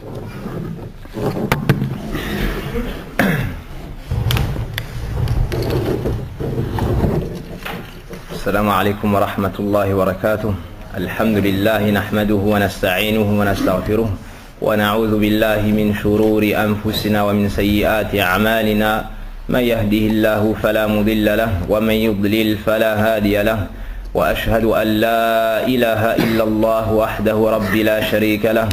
السلام عليكم ورحمة الله وبركاته. الحمد لله نحمده ونستعينه ونستغفره ونعوذ بالله من شرور أنفسنا ومن سيئات أعمالنا. من يهده الله فلا مضل له ومن يضلل فلا هادي له، وأشهد أن لا إله إلا الله وحده رب لا شريك له،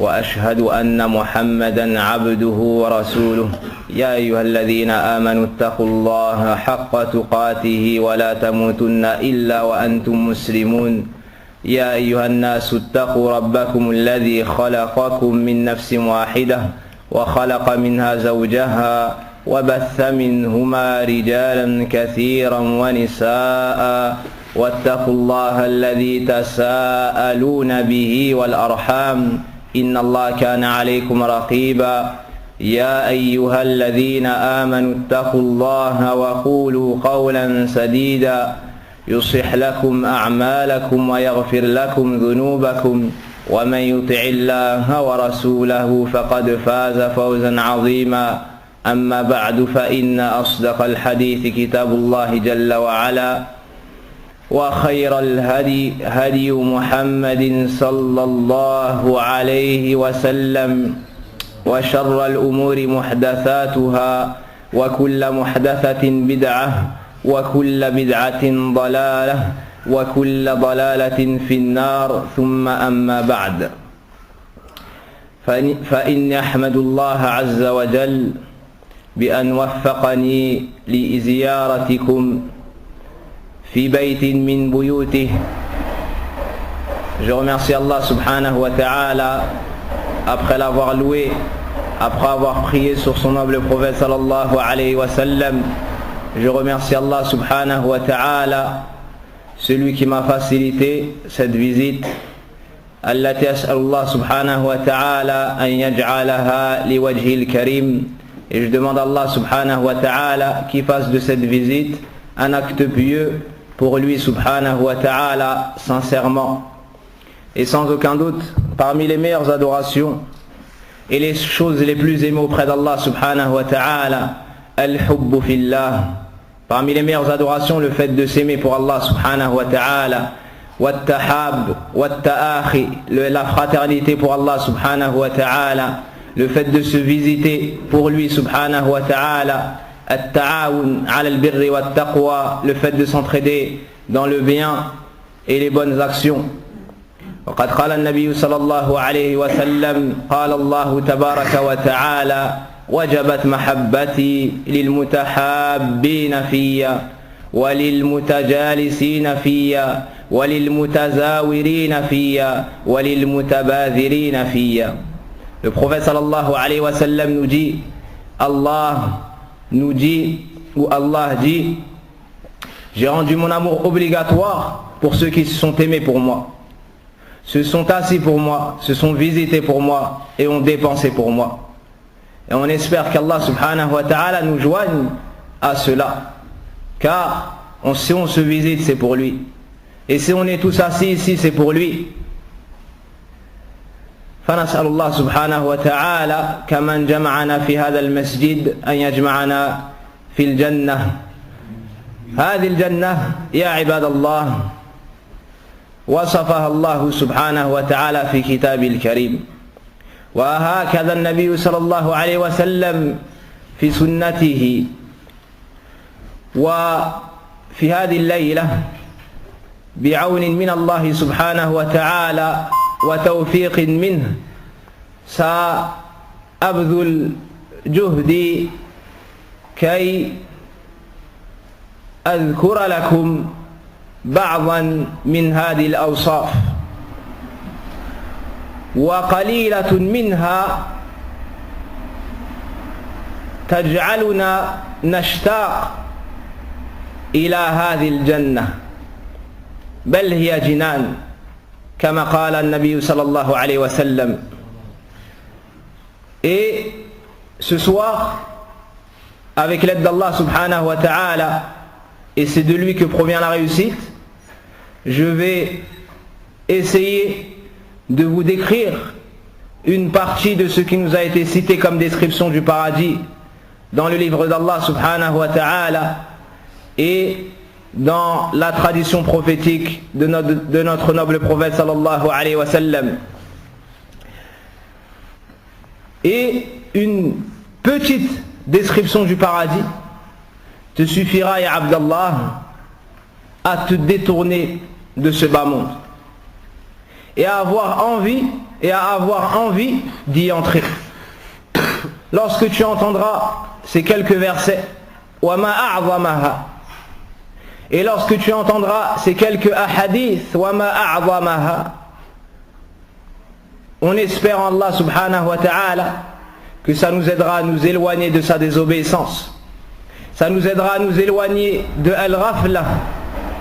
وأشهد أن محمدا عبده ورسوله. يا أيها الذين آمنوا اتقوا الله حق تقاته ولا تموتن إلا وأنتم مسلمون. يا أيها الناس اتقوا ربكم الذي خلقكم من نفس واحدة وخلق منها زوجها وبث منهما رجالا كثيرا ونساء، واتقوا الله الذي تساءلون به والأرحام إن الله كان عليكم رقيبا. يا أيها الذين آمنوا اتقوا الله وقولوا قولا سديدا يصلح لكم أعمالكم ويغفر لكم ذنوبكم، ومن يطع الله ورسوله فقد فاز فوزا عظيما. أما بعد، فإن أصدق الحديث كتاب الله جل وعلا، وخير الهدي هدي محمد صلى الله عليه وسلم، وشر الأمور محدثاتها، وكل محدثة بدعة، وكل بدعة ضلالة، وكل ضلالة في النار. ثم أما بعد، فإني أحمد الله عز وجل بأن وفقني لزيارتكم في بيت من بيوته. Je remercie Allah subhanahu wa ta'ala, après l'avoir loué, après avoir prié sur son noble prophète sallallahu alayhi wa sallam. Je remercie Allah subhanahu wa ta'ala, celui qui m'a facilité cette visite. Allati as'alullah subhanahu wa ta'ala an yaj'alaha li wajhil karim. Et je demande à Allah subhanahu wa ta'ala qu'il fasse de cette visite un acte pieux pour lui subhanahu wa ta'ala, sincèrement. Et sans aucun doute, parmi les meilleures adorations et les choses les plus aimées auprès d'Allah subhanahu wa ta'ala, al-hubbu fillah. Parmi les meilleures adorations, le fait de s'aimer pour Allah subhanahu wa ta'ala, wat-tahab, wat-ta'akhi, la fraternité pour Allah subhanahu wa ta'ala, le fait de se visiter pour lui subhanahu wa ta'ala, at-ta'awun ala al-birri wat-taqwa, le fait de s'entraider dans le bien et les bonnes actions. وقد قال النبي صلى الله عليه وسلم قال الله تبارك وتعالى وجبت محبتي للمتحابين فيا وللمتجالسين فيا وللمتزاورين فيا وللمتباذرين فيا. Le prophète sallallahu alayhi wa sallam nous dit, Allah nous dit, ou Allah dit, j'ai rendu mon amour obligatoire pour ceux qui se sont aimés pour moi, se sont assis pour moi, se sont visités pour moi et ont dépensé pour moi. Et on espère qu'Allah subhanahu wa ta'ala nous joigne à cela, car si on se visite, c'est pour lui, et si on est tous assis ici, c'est pour lui. فنسأل الله سبحانه وتعالى كمن جمعنا في هذا المسجد أن يجمعنا في الجنة. هذه الجنة يا عباد الله وصفها الله سبحانه وتعالى في كتابه الكريم، وهكذا النبي صلى الله عليه وسلم في سنته. وفي هذه الليلة بعون من الله سبحانه وتعالى وتوفيق منه سأبذل جهدي كي أذكر لكم بعضا من هذه الأوصاف، وقليلة منها تجعلنا نشتاق إلى هذه الجنة، بل هي جنان كما قال النبي صلى الله عليه وسلم. Et ce soir, avec l'aide d'Allah subhanahu wa ta'ala, et c'est de lui que provient la réussite, je vais essayer de vous décrire une partie de ce qui nous a été cité comme description du paradis dans le livre d'Allah subhanahu wa ta'ala et dans la tradition prophétique de notre noble prophète sallallahu alayhi wa sallam. Et une petite description du paradis te suffira, ya Abdallah, à te détourner de ce bas monde et à avoir envie d'y entrer. Lorsque tu entendras ces quelques versets, wa ma a'zamaha, et lorsque tu entendras ces quelques ahadiths, wa ma a'zamaha, on espère en Allah subhanahu wa ta'ala que ça nous aidera à nous éloigner de sa désobéissance, ça nous aidera à nous éloigner de al-ghafla,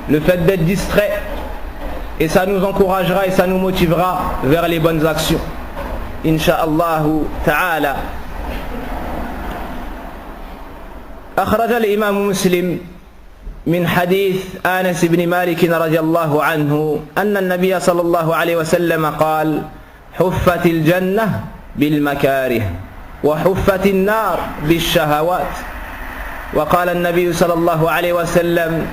le fait d'être distrait, et ça nous encouragera et ça nous motivera vers les bonnes actions, insha'Allah ta'ala. أخرج الإمام مسلم من حديث أنس بن مالك رضي الله عنه أن النبي صلى الله عليه وسلم قال: حفت الجنة بالمكاره وحفت النار بالشهوات. وقال النبي صلى الله عليه وسلم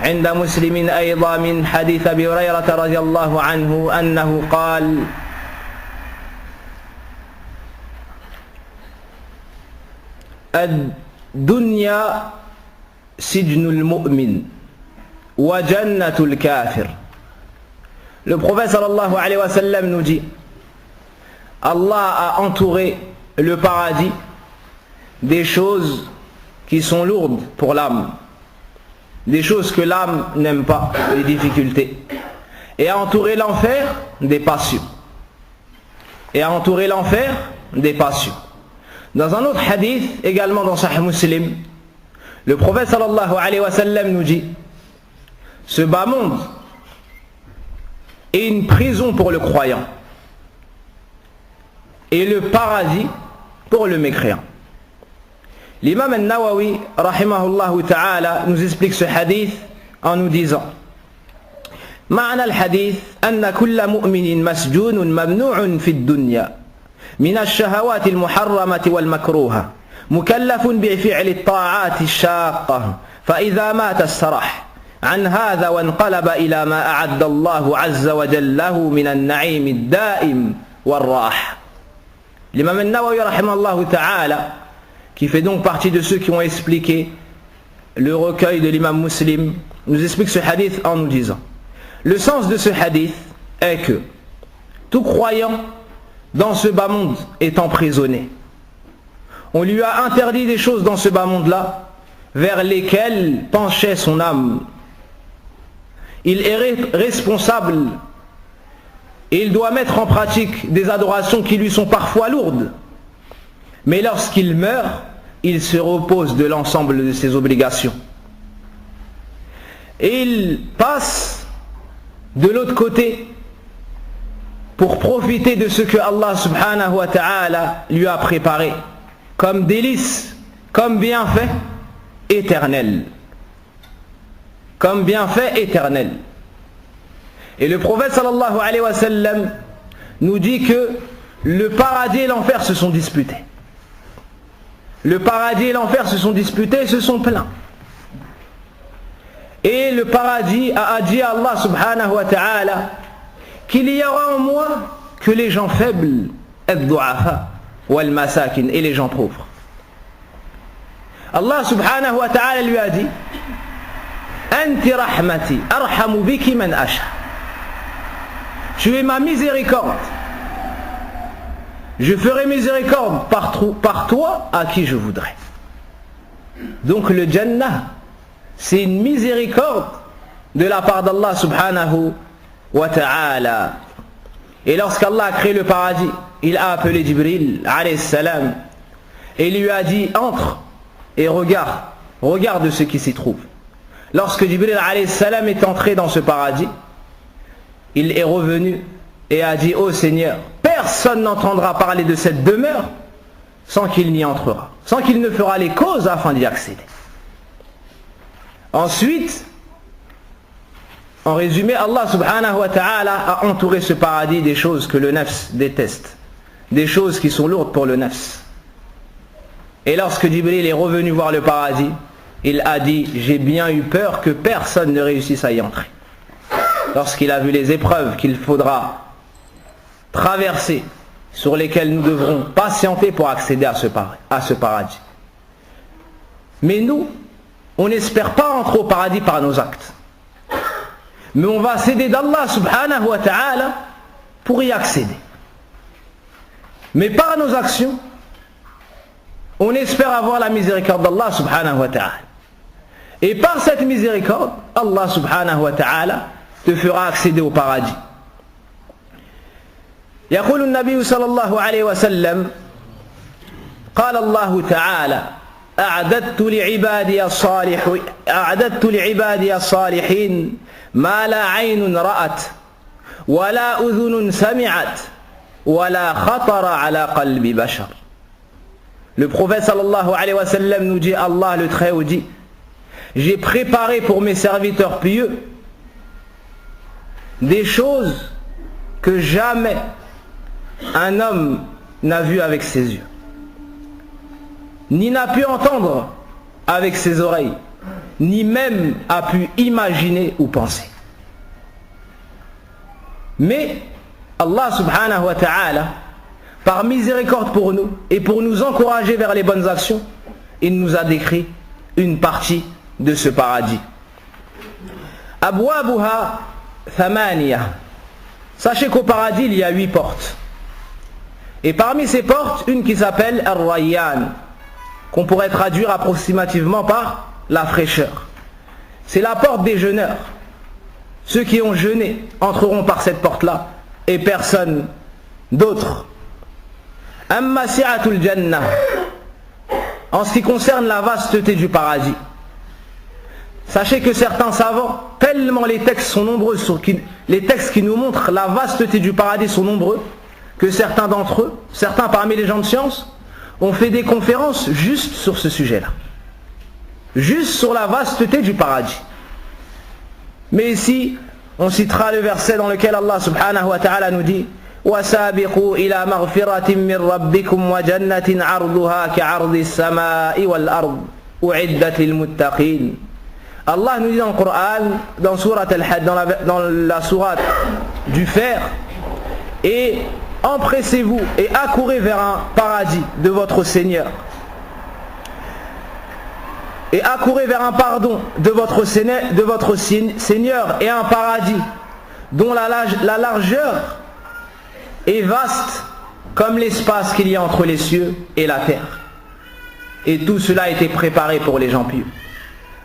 عند مسلم أيضا من حديث أبي هريرة رضي الله عنه أنه قال: الدنيا سجن المؤمن وجنة الكافر. Le prophète sallallahu alayhi wa sallam nous dit: Allah a entouré le paradis des choses qui sont lourdes pour l'âme, des choses que l'âme n'aime pas, les difficultés, et a entouré l'enfer des passions, et a entouré l'enfer des passions. Dans un autre hadith, également dans Sahih Muslim, le prophète sallallahu alayhi wa sallam nous dit: ce bas monde est une prison pour le croyant et le paradis pour le mécréant. L'imam al-Nawawi rahimahullah ta'ala nous explique ce hadith en nous disant: معنى الحديث أن كل مؤمن مسجون ممنوع في الدنيا من الشهوات المحرمة والمكروهة مكلف بفعل الطاعات الشاقة فإذا مات استراح عن هذا وانقلب إلى ما أعد الله عز وجل له من النعيم الدائم والراحة. L'imam al-Nawawi rahimahullah ta'ala, qui fait donc partie de ceux qui ont expliqué le recueil de l'imam Muslim, nous explique ce hadith en nous disant: le sens de ce hadith est que tout croyant dans ce bas monde est emprisonné. On lui a interdit des choses dans ce bas monde-là vers lesquelles penchait son âme. Il est responsable et il doit mettre en pratique des adorations qui lui sont parfois lourdes. Mais lorsqu'il meurt, il se repose de l'ensemble de ses obligations. Et il passe de l'autre côté pour profiter de ce que Allah subhanahu wa ta'ala lui a préparé comme délice, comme bienfait éternel. Comme bienfait éternel. Et le prophète sallallahu alayhi wa sallam nous dit que le paradis et l'enfer se sont disputés. Le paradis et l'enfer se sont disputés et se sont plaints. Et le paradis a dit à Allah subhanahu wa ta'ala qu'il y aura en moi que les gens faibles, ad-du'afa wal-masakin, et les gens pauvres. Allah subhanahu wa ta'ala lui a dit: Anti rahmati arhamu biki man asha. Tu es ma miséricorde. Je ferai miséricorde par toi à qui je voudrais. Donc le Jannah, c'est une miséricorde de la part d'Allah subhanahu wa ta'ala. Et lorsqu'Allah a créé le paradis, il a appelé Jibril alayhi salam et lui a dit: entre et regarde ce qui s'y trouve. Lorsque Jibril alayhi salam est entré dans ce paradis, il est revenu et a dit: ô Seigneur, personne n'entendra parler de cette demeure sans qu'il n'y entrera, sans qu'il ne fera les causes afin d'y accéder. Ensuite, en résumé, Allah subhanahu wa ta'ala a entouré ce paradis des choses que le nafs déteste, des choses qui sont lourdes pour le nafs. Et lorsque Jibril est revenu voir le paradis, il a dit: j'ai bien eu peur que personne ne réussisse à y entrer. Lorsqu'il a vu les épreuves qu'il faudra traverser, sur lesquelles nous devrons patienter pour accéder à ce paradis. Mais nous, on n'espère pas rentrer au paradis par nos actes. Mais on va s'aider d'Allah subhanahu wa ta'ala pour y accéder. Mais par nos actions, on espère avoir la miséricorde d'Allah subhanahu wa ta'ala. Et par cette miséricorde, Allah subhanahu wa ta'ala te fera accéder au paradis. يقول النبي صلى الله عليه وسلم: قال الله تعالى: أعددت لعبادي الصالحين ما لا عين رأت ولا أذن سمعت ولا خطر على قلب بشر. Le prophète sallallahu alayhi wa sallam nous dit, Allah le Très-Haut dit: j'ai préparé pour mes serviteurs pieux des choses que jamais un homme n'a vu avec ses yeux, ni n'a pu entendre avec ses oreilles, ni même a pu imaginer ou penser. Mais Allah subhanahu wa ta'ala, par miséricorde pour nous et pour nous encourager vers les bonnes actions, il nous a décrit une partie de ce paradis. Abwabuha thamaniya. Sachez qu'au paradis il y a 8 portes. Et parmi ces portes, une qui s'appelle Ar-Rayyan, qu'on pourrait traduire approximativement par la fraîcheur. C'est la porte des jeûneurs. Ceux qui ont jeûné entreront par cette porte-là et personne d'autre. Amma si'atul jannah. En ce qui concerne la vasteté du paradis, sachez que certains savants, tellement les textes sont nombreux, les textes qui nous montrent la vasteté du paradis sont nombreux, que certains d'entre eux, certains parmi les gens de science, ont fait des conférences juste sur ce sujet-là. Juste sur la vasteté du paradis. Mais ici, on citera le verset dans lequel Allah subhanahu wa ta'ala nous dit: وَسَابِقُوا إِلَى مَغْفِرَةٍ مِّن رَبِّكُمْ وَجَنَّةٍ عَرْضُهَا كَعَرْضِ السَّمَاءِ وَالْأَرْضِ أُعِدَّتْ لِلْمُتَّقِينَ. Allah nous dit dans le Coran, dans Surat Al-Hajj, dans la sourate du fer: et empressez-vous et accourez vers un paradis de votre Seigneur. Et accourez vers un pardon de votre Seigneur et un paradis dont la largeur est vaste comme l'espace qu'il y a entre les cieux et la terre. Et tout cela a été préparé pour les gens pieux.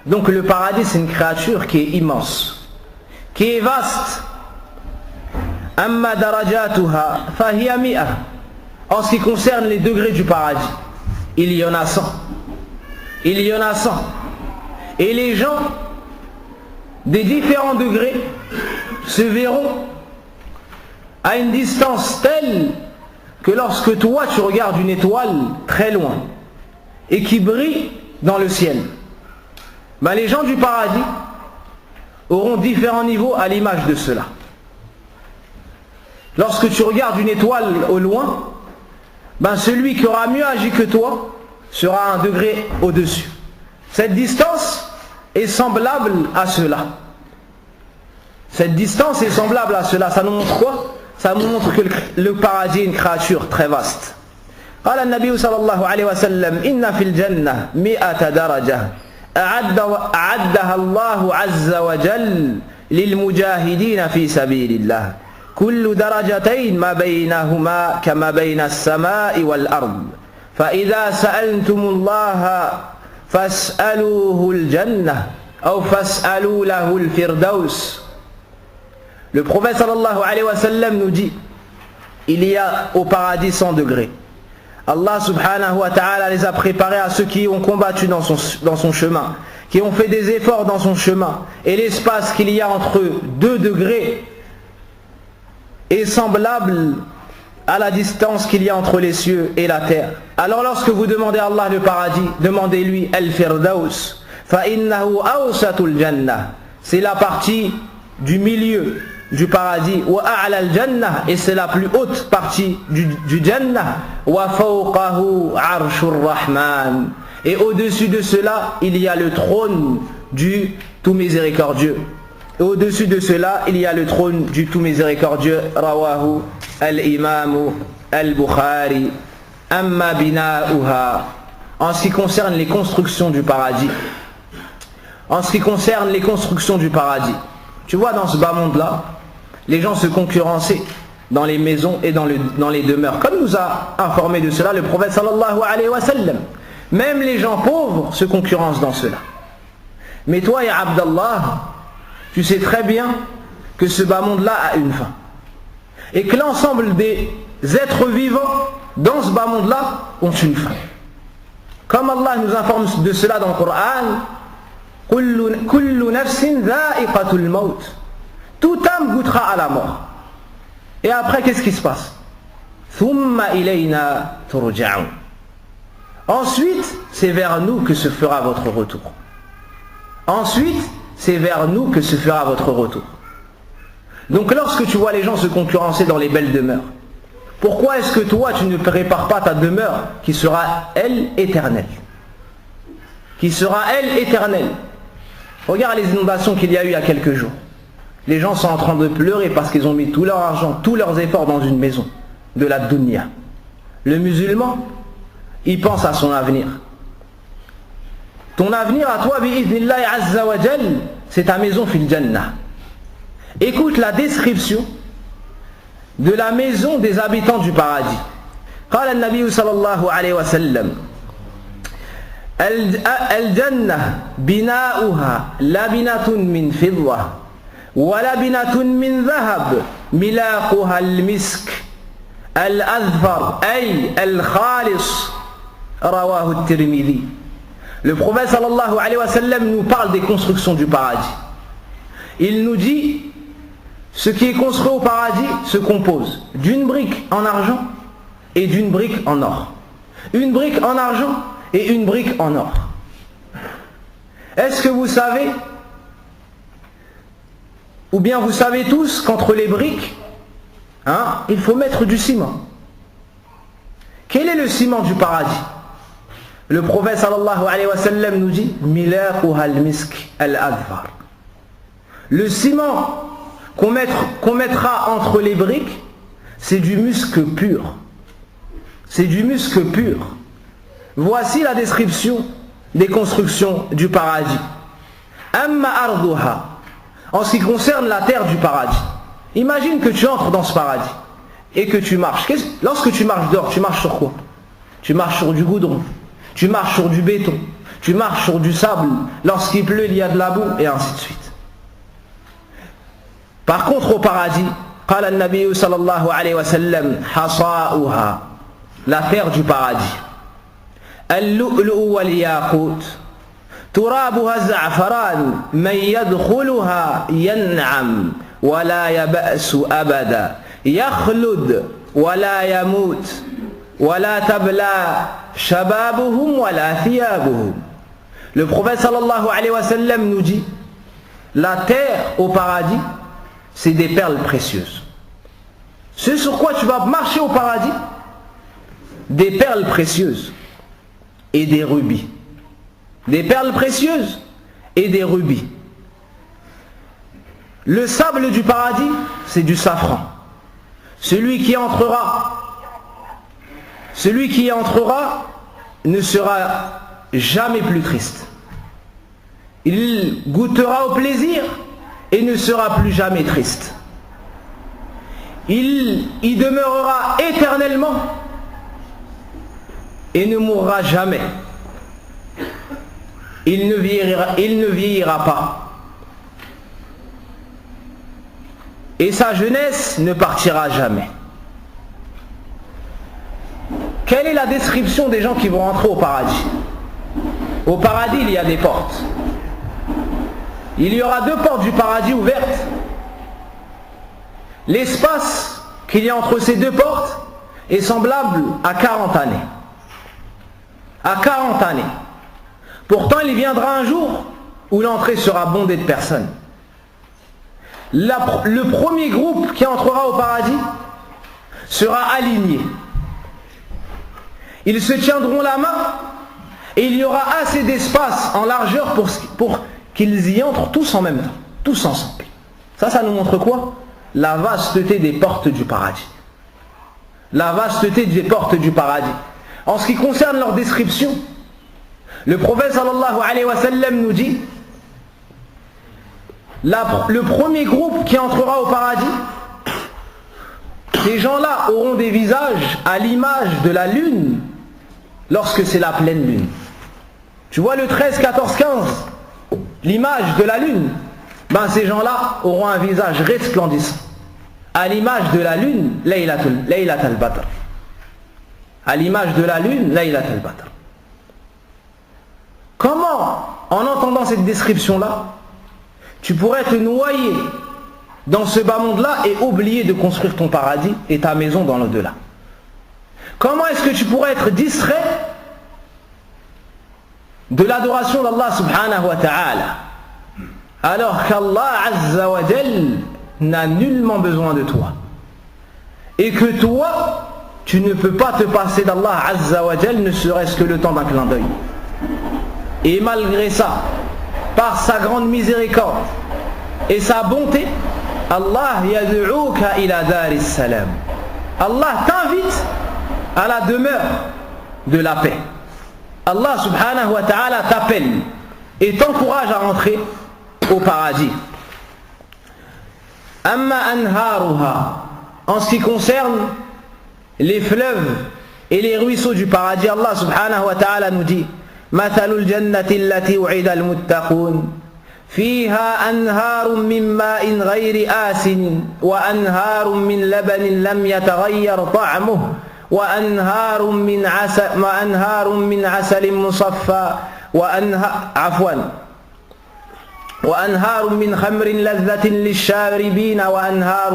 Donc le paradis, c'est une créature qui est immense, qui est vaste. Amma darajatuha fahiya mi'a. En ce qui concerne les degrés du paradis, il y en a 100. Il y en a 100. Et les gens des différents degrés se verront à une distance telle que lorsque toi tu regardes une étoile très loin et qui brille dans le ciel, ben les gens du paradis auront différents niveaux à l'image de cela. Lorsque tu regardes une étoile au loin, ben celui qui aura mieux agi que toi sera un degré au-dessus. Cette distance est semblable à cela. Cette distance est semblable à cela. Ça nous montre quoi? Ça nous montre que le paradis est une créature très vaste. قال النبي صلى الله عليه وسلم: إن في الجنة 100 درجة أعدها الله عز وجل للمجاهدين في سبيل الله كل درجتين ما بينهما كما بين السماء والأرض فإذا سألتم الله فاسألوه الجنة أو فاسألوا له الفردوس. Le prophète sallallahu alayhi wa sallam nous dit: il y a au paradis 100 degrés. Allah subhanahu wa ta'ala les a préparés à ceux qui ont combattu dans son chemin, qui ont fait des efforts dans son chemin. Et l'espace qu'il y a entre 2 degrés est semblable à la distance qu'il y a entre les cieux et la terre. Alors lorsque vous demandez à Allah le paradis, demandez-lui Al-Firdaus, fa innahu awsatul jannah. C'est la partie du milieu du paradis, wa a'la al-jannah, et c'est la plus haute partie du Jannah, wa fawqahu arshur rahman, et au-dessus de cela il y a le trône du tout miséricordieux. Et au-dessus de cela il y a le trône du tout miséricordieux. Rawahu al-imam al-Bukhari. Amma bina'uha, en ce qui concerne les constructions du paradis. En ce qui concerne les constructions du paradis, tu vois, dans ce bas monde-là, les gens se concurrençaient dans les maisons et dans les demeures. Comme nous a informé de cela le prophète sallallahu alayhi wa sallam. Même les gens pauvres se concurrencent dans cela. Mais toi, ya Abdallah, tu sais très bien que ce bas monde-là a une fin. Et que l'ensemble des êtres vivants dans ce bas monde-là ont une fin. Comme Allah nous informe de cela dans le Coran, Kullu nafsin dha'iqatul maut. Toute âme goûtera à la mort. Et après, qu'est-ce qui se passe? Thumma ilayna turja'un. Ensuite, c'est vers nous que se fera votre retour. Ensuite, c'est vers nous que se fera votre retour. Donc lorsque tu vois les gens se concurrencer dans les belles demeures, pourquoi est-ce que toi tu ne prépares pas ta demeure qui sera elle éternelle? Qui sera elle éternelle. Regarde les inondations qu'il y a eu il y a quelques jours. Les gens sont en train de pleurer parce qu'ils ont mis tout leur argent, tous leurs efforts dans une maison de la dunya. Le musulman, il pense à son avenir. Ton avenir à toi, bi'idhnillahi azza wa jal, c'est ta maison fil jannah. Écoute la description de la maison des habitants du paradis. قال النبي صلى الله عليه وسلم الجنة بناؤها لبنة من فضة ولبنة من ذهب ملاقها المسك الأذفر أي الخالص رواه الترمذي. Le prophète sallallahu alayhi wa sallam nous parle des constructions du paradis. Il nous dit: ce qui est construit au paradis se compose d'une brique en argent et d'une brique en or. Une brique en argent et une brique en or. Est-ce que vous savez, ou bien vous savez tous qu'entre les briques, il faut mettre du ciment. Quel est le ciment du paradis? Le prophète sallallahu alayhi wa sallam nous dit: Milaquha al-misk al-adfar. Le ciment qu'on mettra entre les briques, c'est du musc pur. C'est du musc pur. Voici la description des constructions du paradis. Amma arduha, en ce qui concerne la terre du paradis. Imagine que tu entres dans ce paradis et que tu marches. Lorsque tu marches dehors, tu marches sur quoi? Tu marches sur du goudron, tu marches sur du béton, tu marches sur du sable. Lorsqu'il pleut, il y a de la boue, et ainsi de suite. Par contre, au paradis, قال النبي صلى الله عليه وسلم حصاؤها, la terre du paradis. اللؤلؤ والياقوت ترابها الزعفران من يدخلها ينعم ولا يبأس أبدا يخلد ولا يموت ولا تبلى شبابهم ولا ثيابهم. Le prophète sallallahu alayhi wa sallam nous dit: la terre au paradis, c'est des perles précieuses. Ce sur quoi tu vas marcher au paradis, des perles précieuses et des rubis. Des perles précieuses et des rubis. Le sable du paradis, c'est du safran. Celui qui y entrera ne sera jamais plus triste. Il goûtera au plaisir et ne sera plus jamais triste. Il y demeurera éternellement et ne mourra jamais. Il ne vieillira pas. Et sa jeunesse ne partira jamais. Quelle est la description des gens qui vont rentrer au paradis? Au paradis, il y a des portes. Il y aura deux portes du paradis ouvertes. L'espace qu'il y a entre ces deux portes est semblable à 40 années. À 40 années. Pourtant, il viendra un jour où l'entrée sera bondée de personnes. le premier groupe qui entrera au paradis sera aligné. Ils se tiendront la main et il y aura assez d'espace en largeur pour qu'ils y entrent tous en même temps, tous ensemble. Ça nous montre quoi? La vasteté des portes du paradis. La vasteté des portes du paradis. En ce qui concerne leur description, le prophète sallallahu alayhi wa sallam nous dit: le premier groupe qui entrera au paradis, ces gens-là auront des visages à l'image de la lune lorsque c'est la pleine lune. Tu vois le 13, 14, 15, l'image de la lune, ces gens-là auront un visage resplendissant à l'image de la lune, Laylat al-Badr. À l'image de la lune, Laylat al-Badr. Comment, en entendant cette description-là, tu pourrais te noyer dans ce bas monde-là et oublier de construire ton paradis et ta maison dans l'au-delà? Comment est-ce que tu pourrais être distrait de l'adoration d'Allah subhanahu wa ta'ala alors qu'Allah azza wa jal n'a nullement besoin de toi et que toi tu ne peux pas te passer d'Allah azza wa jal ne serait-ce que le temps d'un clin d'œil? Et malgré ça, par sa grande miséricorde et sa bonté, Allah yad'uka ila daris salam. Allah t'invite à la demeure de la paix. Allah subhanahu wa ta'ala t'appelle et t'encourage à rentrer au paradis. Amma anharuha, en ce qui concerne les fleuves et les ruisseaux du paradis, Allah subhanahu wa ta'ala nous dit: mathalul jannati allati u'ida al-muttaqun fiha anharun min ma'in ghayri asin wa anharun min labanin lam yataghayyar ta'muhu wa anharun min asalin musaffa وأنهار من خمر لذة للشاربين وأنهار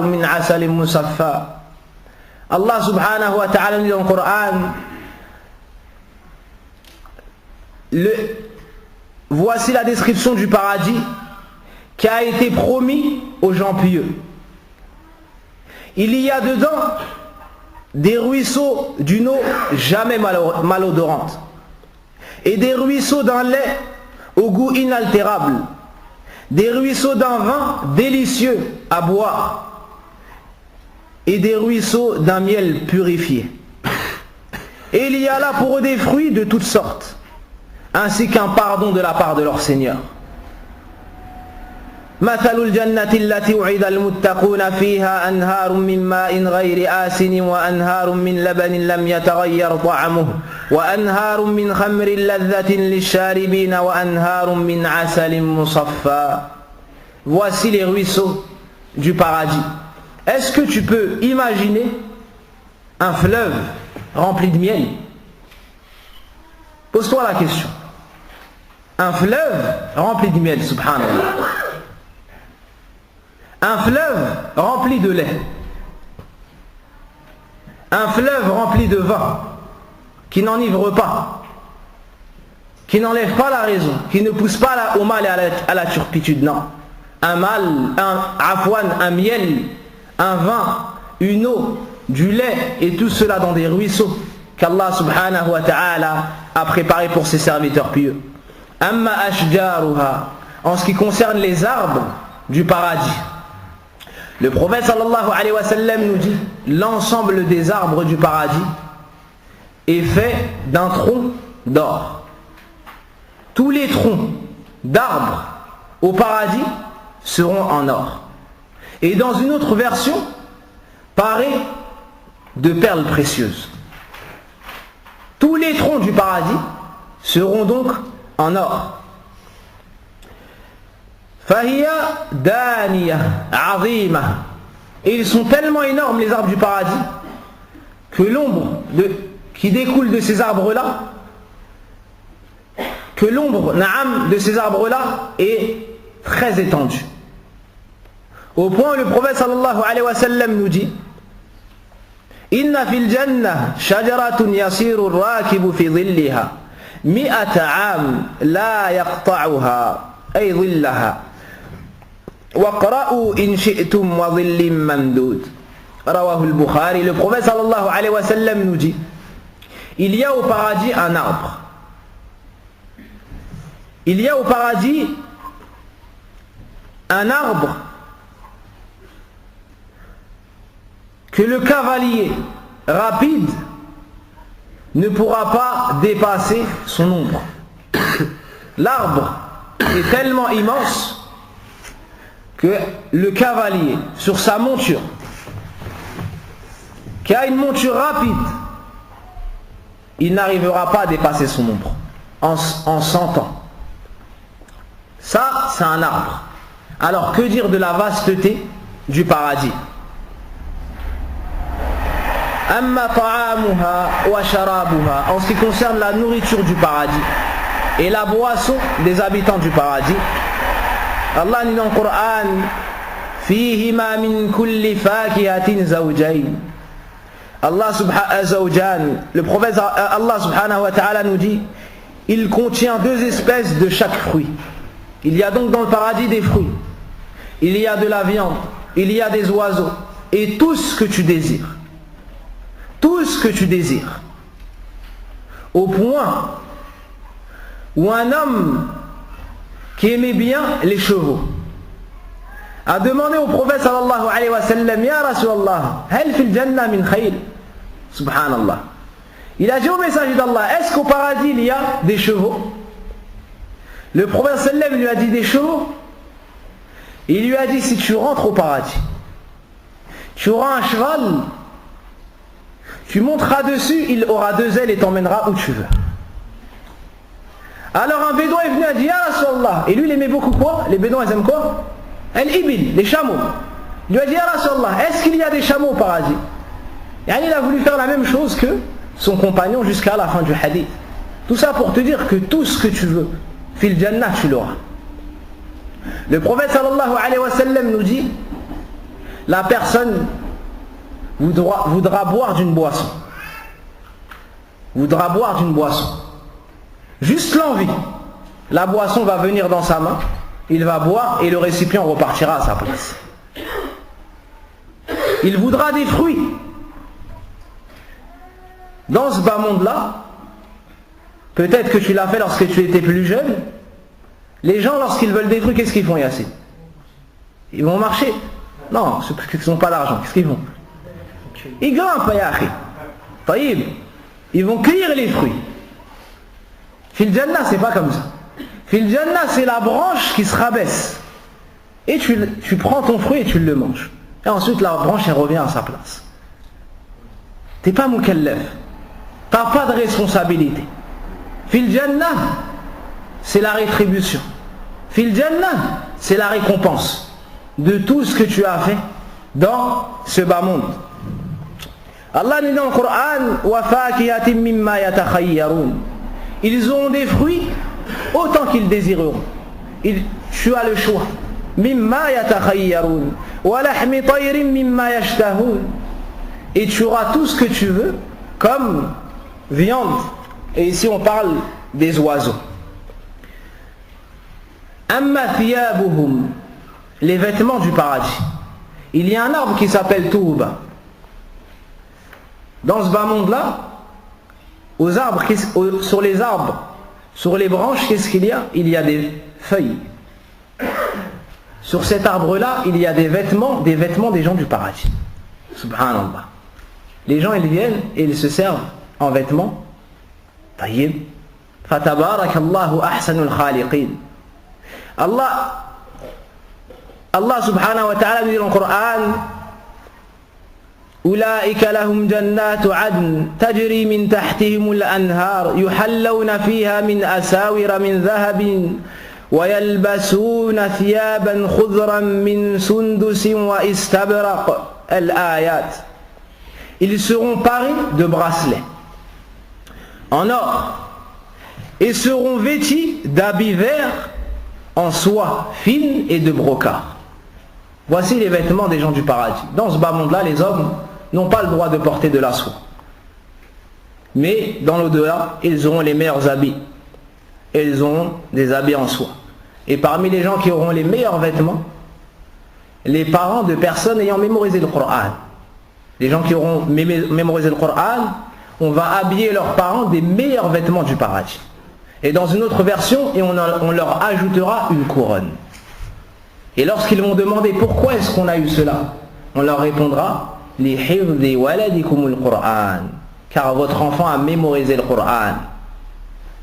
من عسل مصفى. Allah subhanahu wa ta'ala dit dans le Coran: voici la description du paradis qui a été promis aux gens pieux. Il y a dedans des ruisseaux d'une eau jamais malodorante et des ruisseaux d'un lait au goût inaltérable, des ruisseaux d'un vin délicieux à boire et des ruisseaux d'un miel purifié. Et il y a là pour eux des fruits de toutes sortes, ainsi qu'un pardon de la part de leur Seigneur. مثل الجنة التي وعد المتقون فيها أنهار من ماء غير آسن وأنهار من لبن لم يتغير طعمه وأنهار من خمر لذة للشاربين وأنهار من عسل مصفى. Voici les ruisseaux du paradis. Est-ce que tu peux imaginer un fleuve rempli de miel? Pose-toi la question. Un fleuve rempli de miel, subhanallah. Un fleuve rempli de lait. Un fleuve rempli de vin qui n'enivre pas, qui n'enlève pas la raison, qui ne pousse pas au mal et à la turpitude, non. Un miel, un vin, une eau, du lait et tout cela dans des ruisseaux qu'Allah subhanahu wa ta'ala a préparé pour ses serviteurs pieux. Amma ashjaruha, en ce qui concerne les arbres du paradis, le prophète sallallahu alayhi wa sallam nous dit: l'ensemble des arbres du paradis est fait d'un tronc d'or. Tous les troncs d'arbres au paradis seront en or. Et dans une autre version, parés de perles précieuses. Tous les troncs du paradis seront donc en or. Fahiya daniya azima. Et ils sont tellement énormes, les arbres du paradis, que l'ombre qui découle de ces arbres-là, que l'ombre de ces arbres-là est très étendue. Au point où le prophète sallallahu alayhi wa sallam nous dit: Inna fil jannah shajaratun yasiru ar-rakibu fi dhillaha mi'ata 'am la yaqta'uha ay dhillaha وَقْرَأُوا إِنْ شِئْتُمْ وَظِلٍّ مَمْدُودٍ. Rawahu al-Bukhari. Le prophète sallallahu alayhi wa sallam nous dit, il y a au paradis un arbre. Il y a au paradis un arbre que le cavalier rapide ne pourra pas dépasser son ombre. L'arbre est tellement immense que le cavalier, sur sa monture, qui a une monture rapide, il n'arrivera pas à dépasser son ombre en 100 ans. Ça, c'est un arbre. Alors, que dire de la vasteté du paradis? Amma ta'amuha wa sharabuha, en ce qui concerne la nourriture du paradis et la boisson des habitants du paradis, Allah dit dans le Coran, fihima min kulli fakihatin zawjayn. Allah subhanahu wa ta'ala, le prophète Allah subhanahu wa ta'ala nous dit, il contient 2 espèces de chaque fruit. Il y a donc dans le paradis des fruits, il y a de la viande, il y a des oiseaux et tout ce que tu désires. Tout ce que tu désires. Au point où un homme qui aimait bien les chevaux a demandé au prophète sallallahu alayhi wa sallam, Ya Rasulallah, hal fil jannah min khayr? Subhanallah. Il a dit au messager d'Allah, est-ce qu'au paradis il y a des chevaux? Le prophète sallam lui a dit, des chevaux? Il lui a dit, si tu rentres au paradis, tu auras un cheval, tu monteras dessus, il aura 2 ailes et t'emmènera où tu veux. Alors un bédouin est venu et a dit, Ya Rasulallah, et lui il aimait beaucoup quoi? Les bédouins ils aiment quoi? Al-ibil, les chameaux. Il lui a dit, Ya Rasulallah, est-ce qu'il y a des chameaux au paradis? Et il a voulu faire la même chose que son compagnon jusqu'à la fin du hadith. Tout ça pour te dire que tout ce que tu veux, fil jannah, tu l'auras. Le prophète sallallahu alayhi wa sallam nous dit, la personne voudra boire d'une boisson. Voudra boire d'une boisson. Juste l'envie. La boisson va venir dans sa main, il va boire et le récipient repartira à sa place. Il voudra des fruits. Dans ce bas monde-là, peut-être que tu l'as fait lorsque tu étais plus jeune, les gens lorsqu'ils veulent des fruits, qu'est-ce qu'ils font, Yassine? Ils vont marcher. Non, ceux qui n'ont pas d'argent, qu'est-ce qu'ils font? Ils grimpent, Taïb. Ils vont cueillir les fruits. Fil Jannah, c'est pas comme ça. Fil Jannah, c'est la branche qui se rabaisse. Et tu prends ton fruit et tu le manges. Et ensuite, la branche, elle revient à sa place. T'es pas mukallaf. T'as pas de responsabilité. Fil Jannah, c'est la rétribution. Fil Jannah, c'est la récompense de tout ce que tu as fait dans ce bas monde. Allah dit dans le Coran, وَفَاكِهَةٍ مِمَّا يَتَخَيَّرُونَ. Ils ont des fruits autant qu'ils désireront. Tu as le choix. مِمَّا يَتَخَيَّرُونَ وَلَحْمِ طَيْرٍ مِمَّا يَشْتَهُونَ. Et tu auras tout ce que tu veux comme viande. Et ici on parle des oiseaux. أَمَّا ثِيَابُهُمْ. Les vêtements du paradis. Il y a un arbre qui s'appelle Touba. Dans ce bas monde-là, sur les arbres, sur les branches, qu'est-ce qu'il y a? Il y a des feuilles. Sur cet arbre-là, il y a des vêtements des gens du paradis. Subhanallah. Les gens, ils viennent et ils se servent en vêtements. Tayyib. Fatabarakallahu ahsanul khaliqin. Allah subhanahu wa ta'ala dit dans le Coran, أولئك لهم جنات عدن تجري من تحتهم الأنهار يحلون فيها من أساور من ذهب ويلبسون ثيابا خضرا من سندس واستبرق الآيات. Ils seront parés de bracelets en or et seront vêtis d'habits verts en soie fine et de brocart. Voici les vêtements des gens du paradis. Dans ce bas monde-là, les hommes n'ont pas le droit de porter de la soie. Mais dans l'au-delà, ils auront les meilleurs habits. Et ils auront des habits en soie. Et parmi les gens qui auront les meilleurs vêtements, les parents de personnes ayant mémorisé le Coran. Les gens qui auront mémorisé le Coran, on va habiller leurs parents des meilleurs vêtements du paradis. Et dans une autre version, et on leur ajoutera une couronne. Et lorsqu'ils vont demander pourquoi est-ce qu'on a eu cela, on leur répondra لِحِفْظِ وَلَدِكُمُ الْقُرْآنِ, car votre enfant a mémorisé le Coran.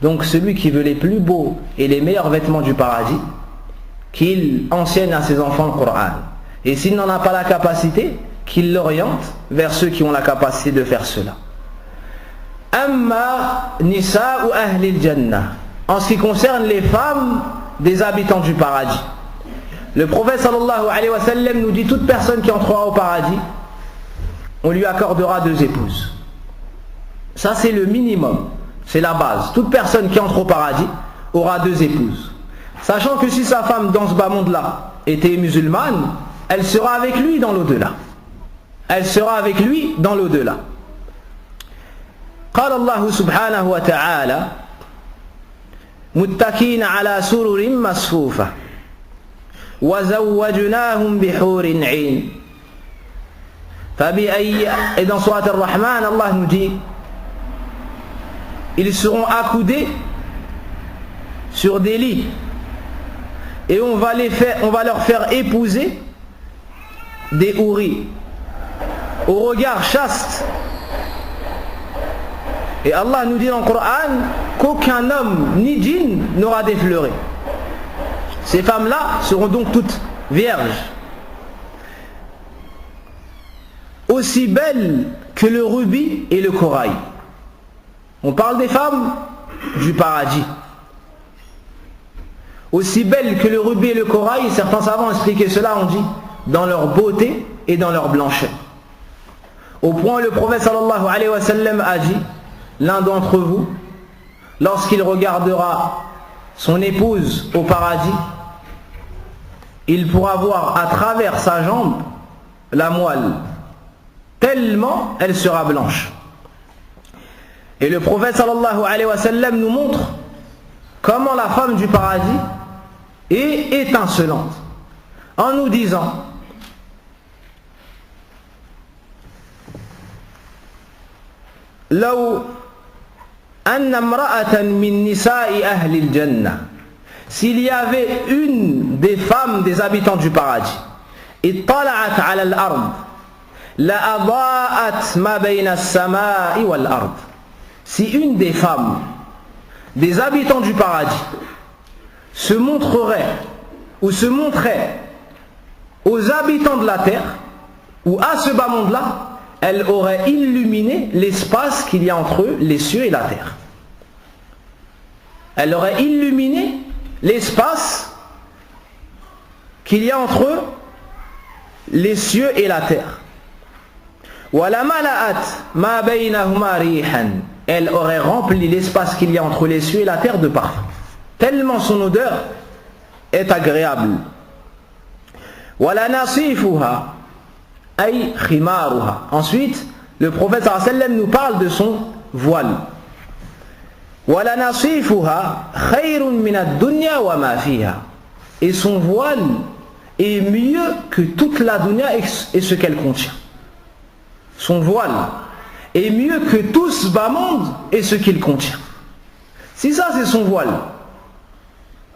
Donc celui qui veut les plus beaux et les meilleurs vêtements du paradis, qu'il enseigne à ses enfants le Coran. Et s'il n'en a pas la capacité, qu'il l'oriente vers ceux qui ont la capacité de faire cela. Amma nisa'u ahli al-jannah, en ce qui concerne les femmes des habitants du paradis. Le prophète sallallahu alayhi wa sallam nous dit: toute personne qui entrera au paradis, on lui accordera 2 épouses. Ça c'est le minimum, c'est la base. Toute personne qui entre au paradis aura 2 épouses. Sachant que si sa femme dans ce bas monde-là était musulmane, elle sera avec lui dans l'au-delà. Elle sera avec lui dans l'au-delà. قال الله سبحانه وتعالى متكئين على سرر مصفوفة وزوجناهم بحور عين فبأي. Et dans Surat Ar-Rahman, Allah nous dit: ils seront accoudés sur des lits et on va leur faire épouser des houris au regard chaste. Et Allah nous dit dans le Coran qu'aucun homme ni djinn n'aura d'effleuré. Ces femmes-là seront donc toutes vierges, aussi belles que le rubis et le corail. On parle des femmes du paradis. Aussi belles que le rubis et le corail, certains savants ont expliqué cela, ont dit, dans leur beauté et dans leur blancheur. Au point où le prophète sallallahu alayhi wa sallam a dit: l'un d'entre vous, lorsqu'il regardera son épouse au paradis, il pourra voir à travers sa jambe la moelle, tellement elle sera blanche. Et le prophète sallallahu alayhi wa sallam nous montre comment la femme du paradis est étincelante, en nous disant: لو أن امرأة من نساء أهل الجنة, s'il y avait une des femmes des habitants du paradis, اطلعت على الأرض لأضاءت ما بين السماء والأرض, si une des femmes des habitants du paradis se montrerait ou se montrait aux habitants de la terre ou à ce bas monde-là, elle aurait illuminé l'espace qu'il y a entre eux, les cieux et la terre. Elle aurait illuminé l'espace qu'il y a entre eux, les cieux et la terre. Elle aurait rempli l'espace qu'il y a entre les cieux et la terre de parfum. Tellement son odeur est agréable. Ensuite, le prophète sallallahu alayhi wa sallam nous parle de son voile. Et son voile est mieux que toute la dunya et ce qu'elle contient. Son voile est mieux que tout ce bas monde et ce qu'il contient. Si ça c'est son voile,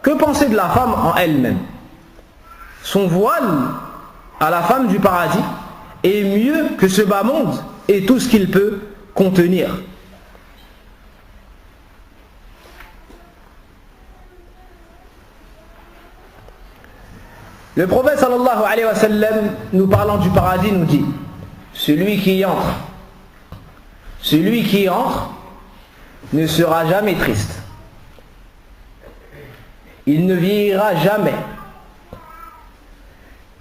que penser de la femme en elle-même? Son voile à la femme du paradis est mieux que ce bas monde et tout ce qu'il peut contenir. Le prophète sallallahu alayhi wa sallam, nous parlant du paradis, nous dit: celui qui y entre ne sera jamais triste, il ne vieillira jamais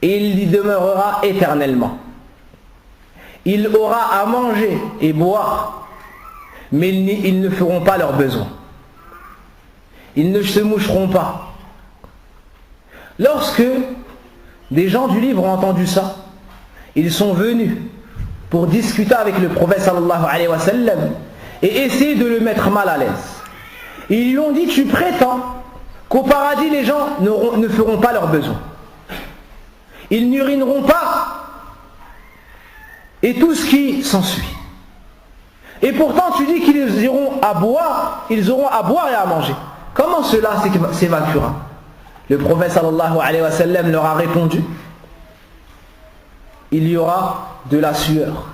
et il y demeurera éternellement. Il aura à manger et boire, mais ils ne feront pas leurs besoins. Ils ne se moucheront pas. Lorsque des gens du livre ont entendu ça, ils sont venus pour discuter avec le prophète sallallahu alayhi wa sallam et essayer de le mettre mal à l'aise. Ils lui ont dit: tu prétends qu'au paradis les gens ne feront pas leurs besoins. ils n'urineront pas, et tout ce qui s'ensuit. Et pourtant tu dis qu'ils auront à boire et à manger. Comment cela s'évacuera? Le prophète sallallahu alayhi wa sallam leur a répondu: il y aura de la sueur,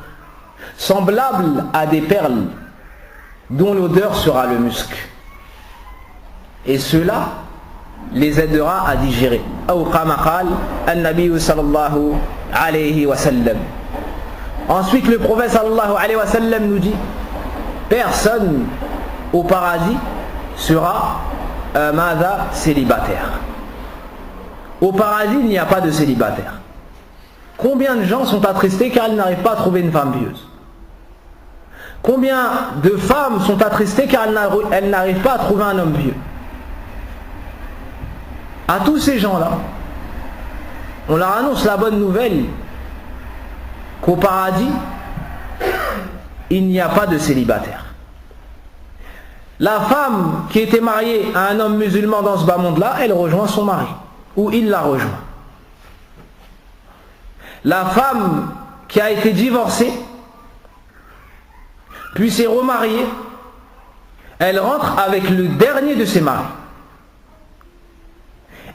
semblable à des perles, dont l'odeur sera le musc. Et cela les aidera à digérer. Ou kama qala an-nabi sallallahu alayhi wa sallam. Ensuite le prophète sallallahu alayhi wa sallam nous dit: personne au paradis sera célibataire. Au paradis il n'y a pas de célibataire. Combien de gens sont attristés car ils n'arrivent pas à trouver une femme pieuse? Combien de femmes sont attristées car elles n'arrivent pas à trouver un homme pieux? À tous ces gens-là, on leur annonce la bonne nouvelle qu'au paradis, il n'y a pas de célibataire. La femme qui était mariée à un homme musulman dans ce bas monde-là, elle rejoint son mari, ou il la rejoint. La femme qui a été divorcée, puis s'est remariée, elle rentre avec le dernier de ses maris.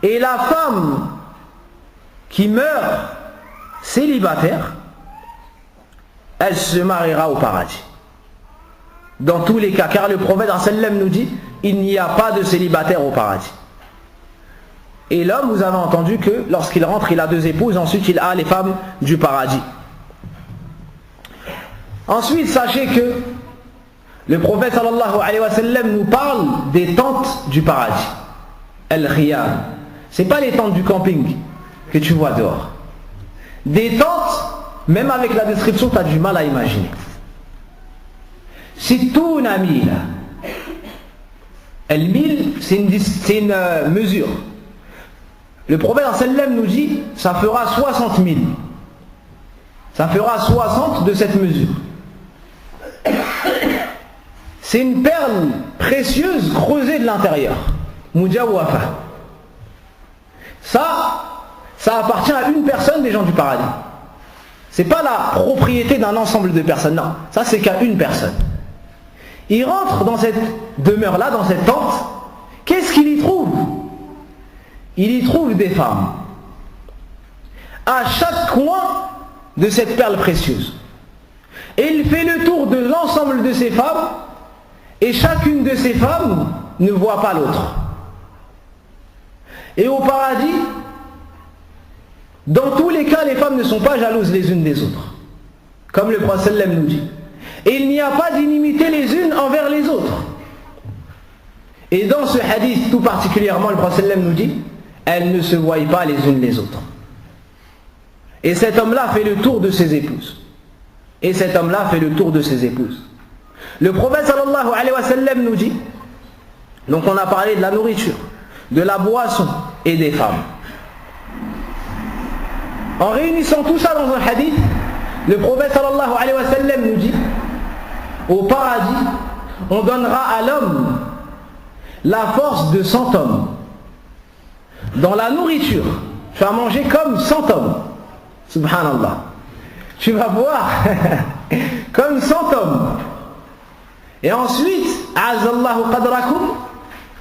Et la femme qui meurt célibataire, elle se mariera au paradis. Dans tous les cas, car le prophète sallam nous dit: il n'y a pas de célibataire au paradis. Et l'homme, vous avez entendu que lorsqu'il rentre, il a 2 épouses, ensuite il a les femmes du paradis. Ensuite, sachez que le prophète sallallahu alayhi wa sallam nous parle des tentes du paradis. Al-Khiyam. Ce n'est pas les tentes du camping que tu vois dehors. Des tentes, même avec la description, tu as du mal à imaginer. Sittouna mila. Al-mil, c'est une mesure. Le prophète sallam nous dit: ça fera 60 000. Ça fera 60 de cette mesure. C'est une perle précieuse creusée de l'intérieur. Mujawafa. Ça appartient à une personne des gens du paradis. C'est pas la propriété d'un ensemble de personnes, non. Ça c'est qu'à une personne. Il rentre dans cette demeure-là, dans cette tente. Qu'est-ce qu'il y trouve? Il y trouve des femmes. À chaque coin de cette perle précieuse. Et il fait le tour de l'ensemble de ces femmes. Et chacune de ces femmes ne voit pas l'autre. Et au paradis, dans tous les cas, les femmes ne sont pas jalouses les unes des autres. Comme le prophète sallam nous dit. Et il n'y a pas d'inimité les unes envers les autres. Et dans ce hadith tout particulièrement, le prophète sallam nous dit: elles ne se voient pas les unes les autres. Et cet homme-là fait le tour de ses épouses. Et cet homme-là fait le tour de ses épouses. Le prophète sallallahu alayhi wa sallam nous dit, donc on a parlé de la nourriture, de la boisson et des femmes. En réunissant tout ça dans un hadith, le prophète sallallahu alayhi wa sallam nous dit: au paradis, on donnera à l'homme la force de 100 hommes. Dans la nourriture, tu vas manger comme 100 hommes. Subhanallah. Tu vas boire comme 100 hommes. Et ensuite, Azallahu qadrakum,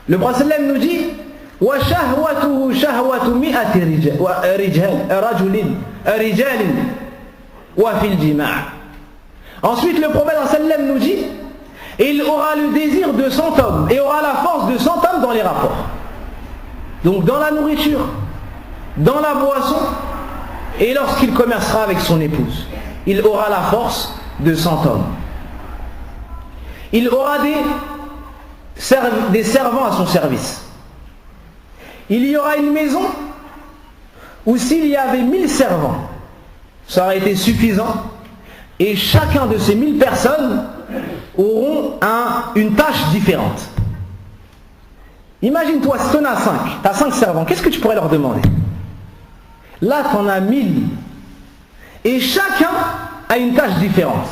le prophète nous dit: wa shahwatuhu shahwatu mi'ati rijalin wa fil jima'. Ensuite, le prophète nous dit: il aura le désir de 100 hommes et aura la force de 100 hommes dans les rapports. Donc dans la nourriture, dans la boisson, et lorsqu'il commercera avec son épouse, il aura la force de 100 hommes. Il aura des servants à son service. Il y aura une maison où s'il y avait 1000 servants, ça aurait été suffisant, et chacun de ces 1000 personnes auront une tâche différente. Imagine-toi, si tu en as 5, tu as 5 servants, qu'est-ce que tu pourrais leur demander? Là, tu en as 1000. Et chacun a une tâche différente.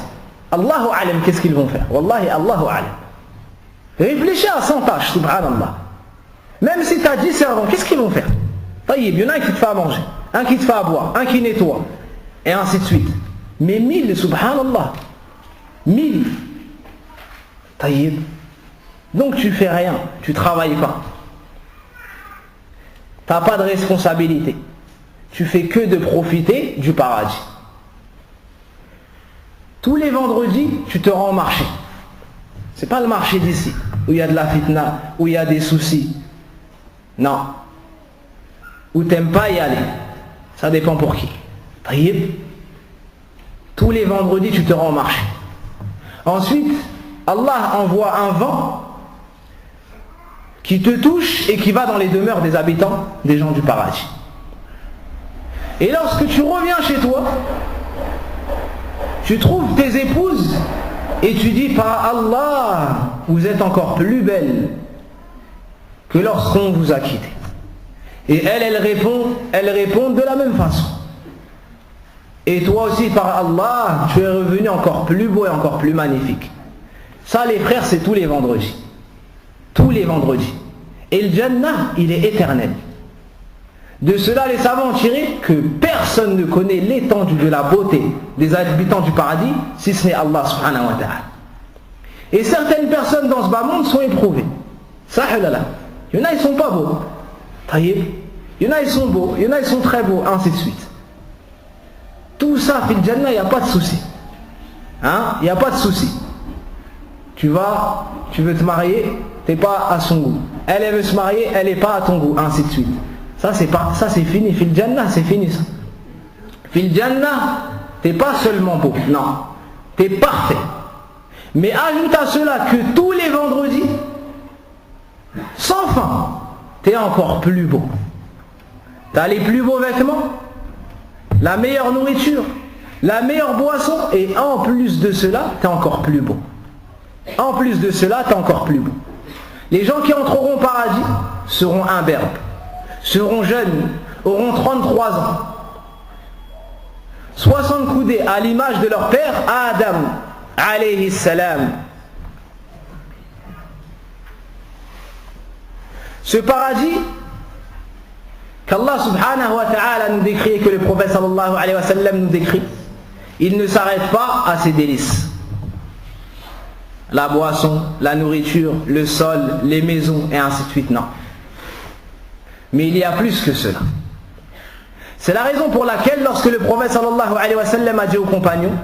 Allahu alam, qu'est-ce qu'ils vont faire? Wallahi, Allahu alam. Réfléchis à 100 tâches, subhanallah. Même si tu as 10 servants, qu'est-ce qu'ils vont faire? Il y en a qui te fait à manger. un qui te fait à boire, un qui nettoie, et ainsi de suite. Mais 1000, subhanallah, 1000. Taïb. Donc tu fais rien, tu travailles pas. Tu n'as pas de responsabilité. Tu fais que de profiter du paradis. Tous les vendredis, tu te rends au marché. C'est pas le marché d'ici, où il y a de la fitna, où il y a des soucis. Non. Où tu n'aimes pas y aller. Ça dépend pour qui. Taïb. Tous les vendredis, tu te rends au marché. Ensuite, Allah envoie un vent qui te touche et qui va dans les demeures des habitants des gens du paradis. Et lorsque tu reviens chez toi, tu trouves tes épouses et tu dis par Allah, vous êtes encore plus belles que lorsqu'on vous a quitté. Et elle répond de la même façon. Et toi aussi par Allah, tu es revenu encore plus beau et encore plus magnifique. Ça les frères, c'est tous les vendredis. Tous les vendredis. Et le Jannah, il est éternel. De cela, les savants ont tiré que personne ne connaît l'étendue de la beauté des habitants du paradis, si ce n'est Allah subhanahu wa ta'ala. Et certaines personnes dans ce bas monde sont éprouvées. Sahulala. Il y en a, ils sont pas beaux. Taïb. Il y en a, ils sont beaux. Il y en a, ils sont très beaux. Ainsi de suite. Tout ça, fil Jannah, il n'y a pas de souci. Hein? Il n'y a pas de souci. Tu veux te marier, tu n'es pas à son goût. Elle veut se marier, elle n'est pas à ton goût. Ainsi de suite. Ça c'est fini. Fil Jannah, c'est fini ça. Fil Jannah, tu n'es pas seulement beau. Non. Tu es parfait. Mais ajoute à cela que tous les vendredis, sans fin, tu es encore plus beau. Tu as les plus beaux vêtements, la meilleure nourriture, la meilleure boisson, et en plus de cela, tu es encore plus beau. En plus de cela, tu es encore plus beau. Les gens qui entreront au paradis seront imberbes, seront jeunes, auront 33 ans, 60 coudées à l'image de leur père Adam alayhi salam. Ce paradis qu'Allah subhanahu wa ta'ala nous décrit et que le prophète sallallahu alayhi wa sallam nous décrit, il ne s'arrête pas à ses délices. La boisson, la nourriture, le sol, les maisons et ainsi de suite, non. Mais il y a plus que cela. C'est la raison pour laquelle lorsque le prophète sallallahu alayhi wa sallam a dit aux compagnons,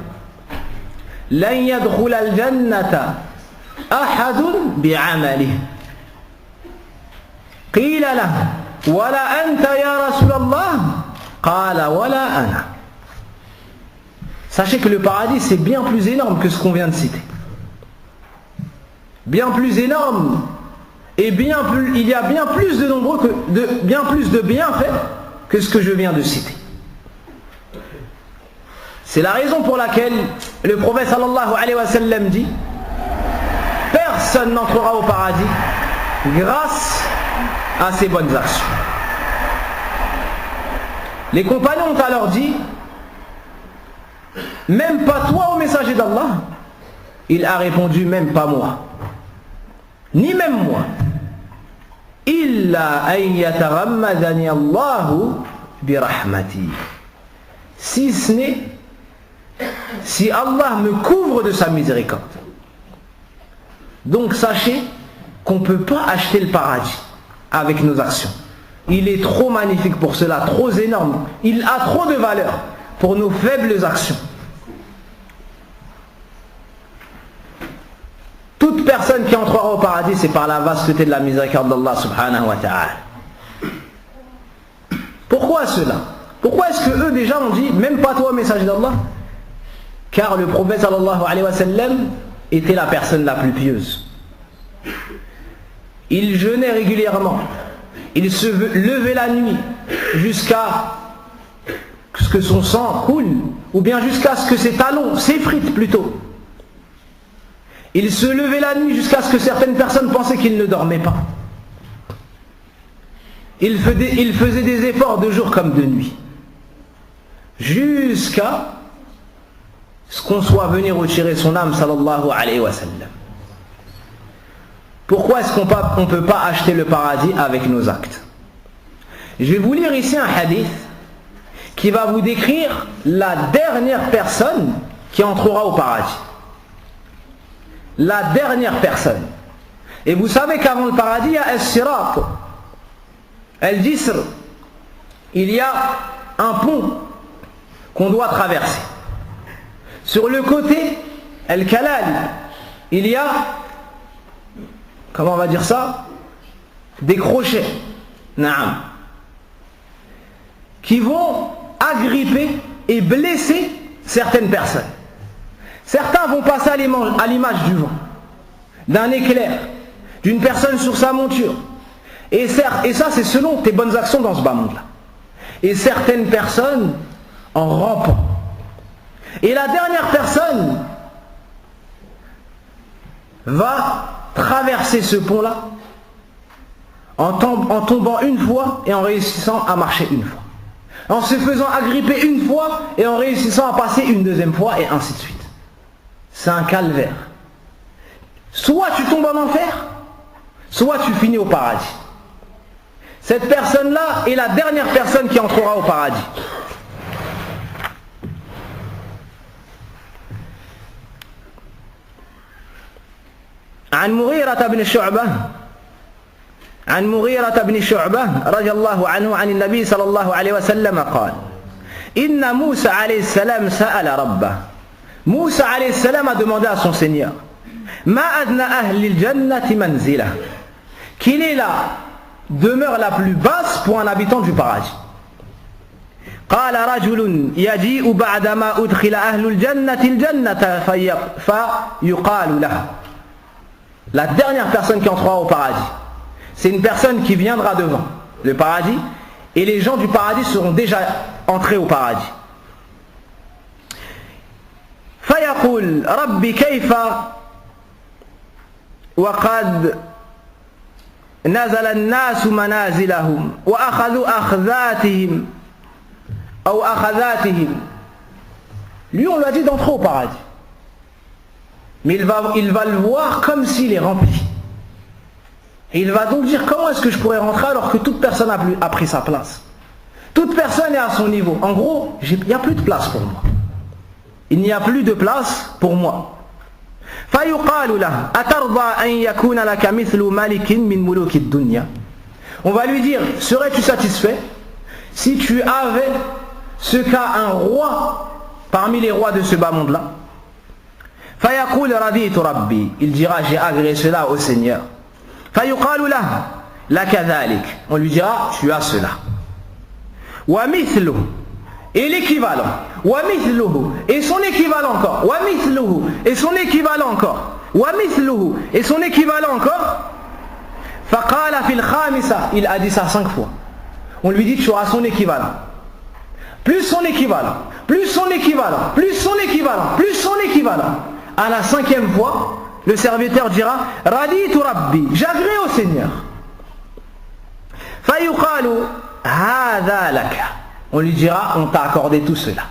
لن يدخل الجنة أحد بعمله قيل له ولا أنت يا رسول الله قال ولا أنا. Sachez que le paradis c'est bien plus énorme que ce qu'on vient de citer. Bien plus énorme et il y a bien plus de bienfaits que ce que je viens de citer. C'est la raison pour laquelle le prophète sallallahu alayhi wa sallam dit: personne n'entrera au paradis grâce à ses bonnes actions. Les compagnons ont alors dit: même pas toi, ô messager d'Allah? Il a répondu: même pas moi, ni même moi. Illa an yataghammadani Allahu bi rahmati. Si ce n'est si Allah me couvre de sa miséricorde. Donc sachez qu'on ne peut pas acheter le paradis avec nos actions. Il est trop magnifique pour cela, trop énorme. Il a trop de valeur pour nos faibles actions. Toute personne qui entrera au paradis, c'est par la vasteté de la miséricorde d'Allah subhanahu wa ta'ala. Pourquoi cela? Pourquoi est-ce que eux déjà ont dit même pas toi, messager d'Allah? Car le prophète sallallahu alayhi wa sallam était la personne la plus pieuse. Il jeûnait régulièrement. Il se levait la nuit jusqu'à ce que son sang coule, ou bien jusqu'à ce que ses talons s'effritent plutôt. Il se levait la nuit jusqu'à ce que certaines personnes pensaient qu'il ne dormait pas. Il faisait des efforts de jour comme de nuit. Jusqu'à ce qu'on soit venu retirer son âme, sallallahu alayhi wa sallam. Pourquoi est-ce qu'on ne peut pas acheter le paradis avec nos actes? Je vais vous lire ici un hadith qui va vous décrire la dernière personne qui entrera au paradis. La dernière personne. Et vous savez qu'avant le paradis, il y a As-Sirat, Al-Jisr. Il y a un pont qu'on doit traverser. Sur le côté, Al-Kalal, il y a, comment on va dire ça, des crochets, naam, qui vont agripper et blesser certaines personnes. Certains vont passer à l'image du vent, d'un éclair, d'une personne sur sa monture. Et ça, c'est selon tes bonnes actions dans ce bas monde-là. Et certaines personnes en rampant. Et la dernière personne va traverser ce pont-là en tombant une fois et en réussissant à marcher une fois. En se faisant agripper une fois et en réussissant à passer une deuxième fois et ainsi de suite. C'est un calvaire. Soit tu tombes en enfer, soit tu finis au paradis. Cette personne-là est la dernière personne qui entrera au paradis. عن مغيرة بن شعبة رضي الله عنه عن النبي صلى الله عليه وسلم قال إن موسى عليه السلام سأل ربه. Moussa alayhi salam a demandé à son Seigneur: Ma adna ahli al-jannati manzila. Quelle est la demeure la plus basse pour un habitant du paradis? قال رجل يجيء بعدما أدخل أهل الجنة الجنة فيقال له. La dernière personne qui entrera au paradis, c'est une personne qui viendra devant le paradis et les gens du paradis seront déjà entrés au paradis. فيقول ربي كيف وقد نزل الناس منازلهم وأخذوا أخذاتهم أو أخذاتهم. Lui on lui a dit d'entrer au paradis, mais il va le voir comme s'il est rempli. Et il va donc dire: comment est-ce que je pourrais rentrer alors que toute personne a pris sa place? Toute personne est à son niveau. En gros, il n'y a plus de place pour moi. Il n'y a plus de place pour moi. فيقال له أترضى أن يكون لك مثل ملك من ملوك الدنيا. On va lui dire: serais-tu satisfait si tu avais ce qu'a un roi parmi les rois de ce bas monde-là? فيقول رضيت ربي. Il dira: j'ai agréé cela au Seigneur. فيقال له لك ذلك. On lui dira: tu as cela. ومثله. Et l'équivalent. ومثله. Et son équivalent encore. ومثله. Et son équivalent encore. ومثله. Et son équivalent encore. فقال في الخامسة. Il a dit ça 5 fois. On lui dit: tu auras son équivalent. Plus son équivalent. Plus son équivalent. Plus son équivalent. Plus son équivalent. À la 5e fois, le serviteur dira: Raditu Rabbi, j'agrée au Seigneur. فيقال هذا لك. On lui dira: on t'a accordé tout cela.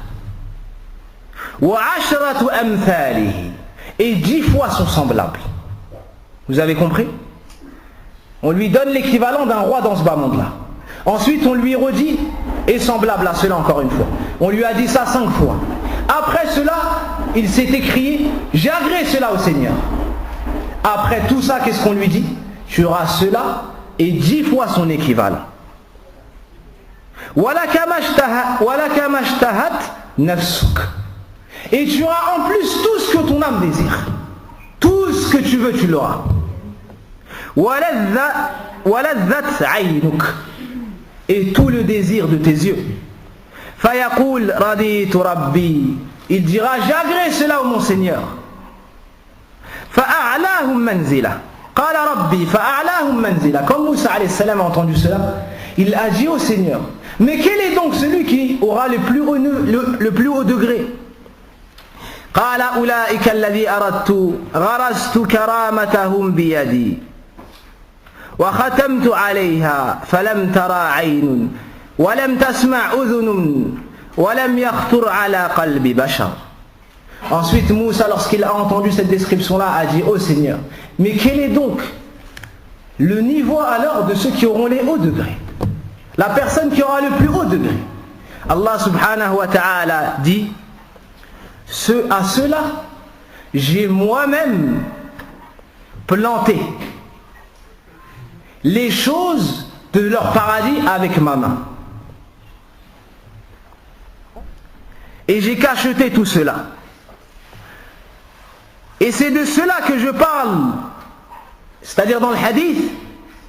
وعشرة أمثاله. Et 10 fois son semblable. Vous avez compris? On lui donne l'équivalent d'un roi dans ce bas monde-là. Ensuite on lui redit: et semblable à cela encore une fois. On lui a dit ça 5 fois. Après cela, il s'est écrié: j'ai agréé cela au Seigneur. Après tout ça, qu'est-ce qu'on lui dit? Tu auras cela et 10 fois son équivalent. Et tu auras en plus tout ce que ton âme désire. Tout ce que tu veux, tu l'auras. Et tout le désir de tes yeux. فيقول رضيت ربي. Il dira: j'ai agréé cela au mon Seigneur. فأعلاهم منزلة. قال ربي فأعلاهم منزلة. Comme Moussa alayhi salam a entendu cela, il a dit au Seigneur: mais quel est donc celui qui aura le plus haut degré? قال أولئك الذي أردت غرست كرامتهم بيدي وختمت عليها فلم ترى عين ولم تسمع أذن ولم يخطر على قلب بشر. Ensuite Moussa, lorsqu'il a entendu cette description-là, a dit: ô Seigneur, mais quel est donc le niveau alors de ceux qui auront les hauts degrés? La personne qui aura le plus haut degré. Allah subhanahu wa ta'ala dit, à ceux-là, j'ai moi-même planté les choses de leur paradis avec ma main. Et j'ai cacheté tout cela. Et c'est de cela que je parle, c'est-à-dire dans le hadith,